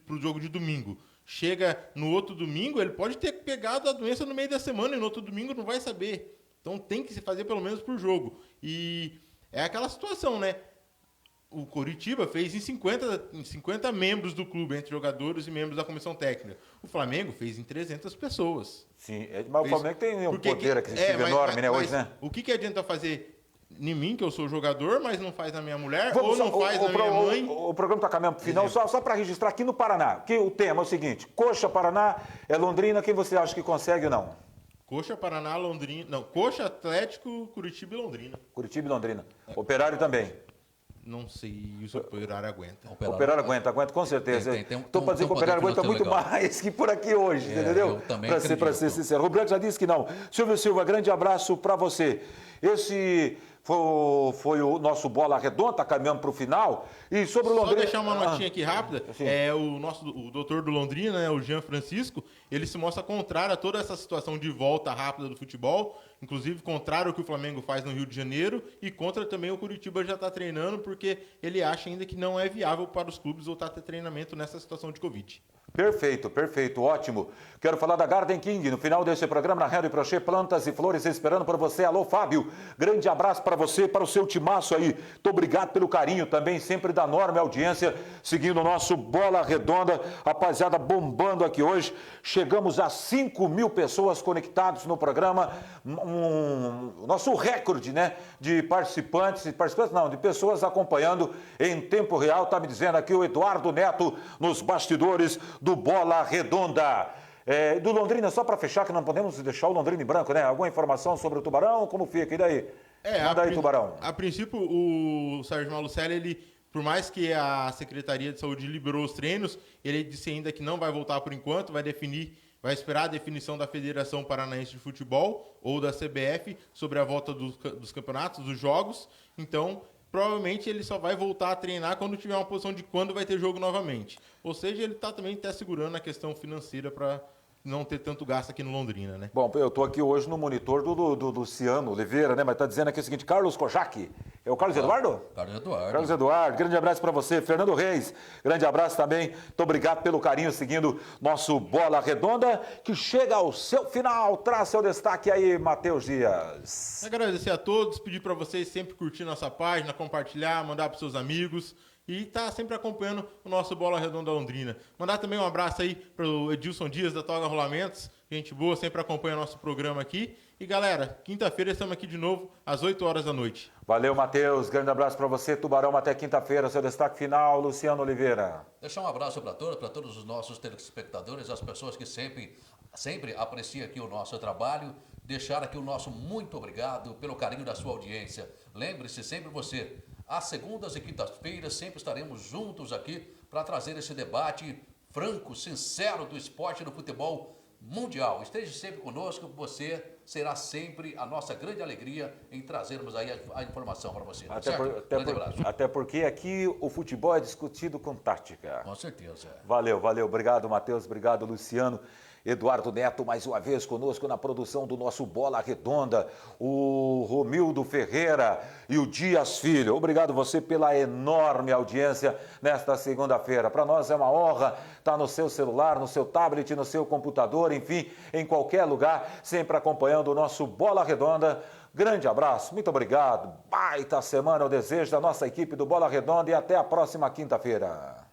Speaker 3: pro jogo de domingo. Chega no outro domingo, ele pode ter pegado a doença no meio da semana e no outro domingo não vai saber. Então tem que se fazer pelo menos por jogo. E é aquela situação, né? O Coritiba fez em 50 membros do clube, entre jogadores e membros da comissão técnica. O Flamengo fez em 300 pessoas.
Speaker 1: Sim, mas o Flamengo tem um poder aquisitivo enorme, né, hoje, né?
Speaker 3: O que adianta fazer em mim, que eu sou jogador, mas não faz na minha mulher, ou não faz na minha mãe?
Speaker 1: O programa está caminhando para o final, só para registrar aqui no Paraná, que o tema é o seguinte: Coxa, Paraná, Londrina, quem você acha que consegue ou não?
Speaker 3: Coxa, Paraná, Londrina... Não, Coxa, Atlético, Curitiba e Londrina.
Speaker 1: Curitiba e Londrina. Operário também.
Speaker 3: Não sei se o Operário aguenta.
Speaker 1: Operário aguenta com certeza. Estou para dizer que o Operário aguenta muito mais que por aqui hoje, entendeu? Para ser sincero. O Branco já disse que não. Silvio Silva, grande abraço para você. Esse foi o nosso Bola Redonda, tá caminhando para o final. E sobre o Londrina...
Speaker 3: Só deixar uma notinha aqui rápida. O doutor do Londrina, né, o Jean Francisco, ele se mostra contrário a toda essa situação de volta rápida do futebol, inclusive contrário ao que o Flamengo faz no Rio de Janeiro e contra também o Curitiba já está treinando, porque ele acha ainda que não é viável para os clubes voltar a ter treinamento nessa situação de Covid.
Speaker 1: Perfeito, ótimo. Quero falar da Garden King no final desse programa, na Henry Prochet, plantas e flores esperando por você. Alô, Fábio, grande abraço para você, para o seu timaço aí. Muito obrigado pelo carinho também, sempre da enorme audiência, seguindo o nosso Bola Redonda. Rapaziada, bombando aqui hoje. Chegamos a 5.000 pessoas conectadas no programa. Nosso recorde, né, de de pessoas acompanhando em tempo real. Tá me dizendo aqui o Eduardo Neto nos bastidores do Bola Redonda. Do Londrina, só para fechar, que não podemos deixar o Londrina em branco, né? Alguma informação sobre o Tubarão? Como fica? E daí? Manda aí, Tubarão.
Speaker 3: A princípio, o Sérgio Malucelli, ele, por mais que a Secretaria de Saúde liberou os treinos, ele disse ainda que não vai voltar por enquanto, vai esperar a definição da Federação Paranaense de Futebol ou da CBF sobre a volta dos campeonatos, dos jogos. Então, provavelmente ele só vai voltar a treinar quando tiver uma posição de quando vai ter jogo novamente. Ou seja, ele também está segurando a questão financeira para não ter tanto gasto aqui no Londrina, né?
Speaker 1: Bom, eu estou aqui hoje no monitor do Luciano Oliveira, né? Mas está dizendo aqui o seguinte: Carlos Kojak. É o Carlos Eduardo? Carlos Eduardo, grande abraço para você. Fernando Reis, grande abraço também. Muito obrigado pelo carinho seguindo nosso Bola Redonda, que chega ao seu final. Traz seu destaque aí, Matheus Dias.
Speaker 3: Agradecer a todos, pedir para vocês sempre curtir nossa página, compartilhar, mandar para seus amigos e tá sempre acompanhando o nosso Bola Redonda Londrina. Mandar também um abraço aí pro Edilson Dias da Toga Rolamentos, gente boa, sempre acompanha nosso programa aqui. E galera, quinta-feira estamos aqui de novo às 8 horas da noite.
Speaker 1: Valeu, Matheus, grande abraço para você. Tubarão, até quinta-feira, seu destaque final, Luciano Oliveira.
Speaker 2: Deixar um abraço para todos os nossos telespectadores, as pessoas que sempre apreciam aqui o nosso trabalho. Deixar aqui o nosso muito obrigado pelo carinho da sua audiência. Lembre-se sempre você, às segundas e quintas-feiras sempre estaremos juntos aqui para trazer esse debate franco, sincero do esporte e do futebol mundial. Esteja sempre conosco, você será sempre a nossa grande alegria em trazermos aí a informação para você.
Speaker 1: Até porque aqui o futebol é discutido com tática.
Speaker 2: Com certeza.
Speaker 1: Valeu, obrigado, Matheus, obrigado, Luciano. Eduardo Neto mais uma vez conosco na produção do nosso Bola Redonda, o Romildo Ferreira e o Dias Filho. Obrigado você pela enorme audiência nesta segunda-feira. Para nós é uma honra estar no seu celular, no seu tablet, no seu computador, enfim, em qualquer lugar, sempre acompanhando o nosso Bola Redonda. Grande abraço, muito obrigado, baita semana eu desejo da nossa equipe do Bola Redonda e até a próxima quinta-feira.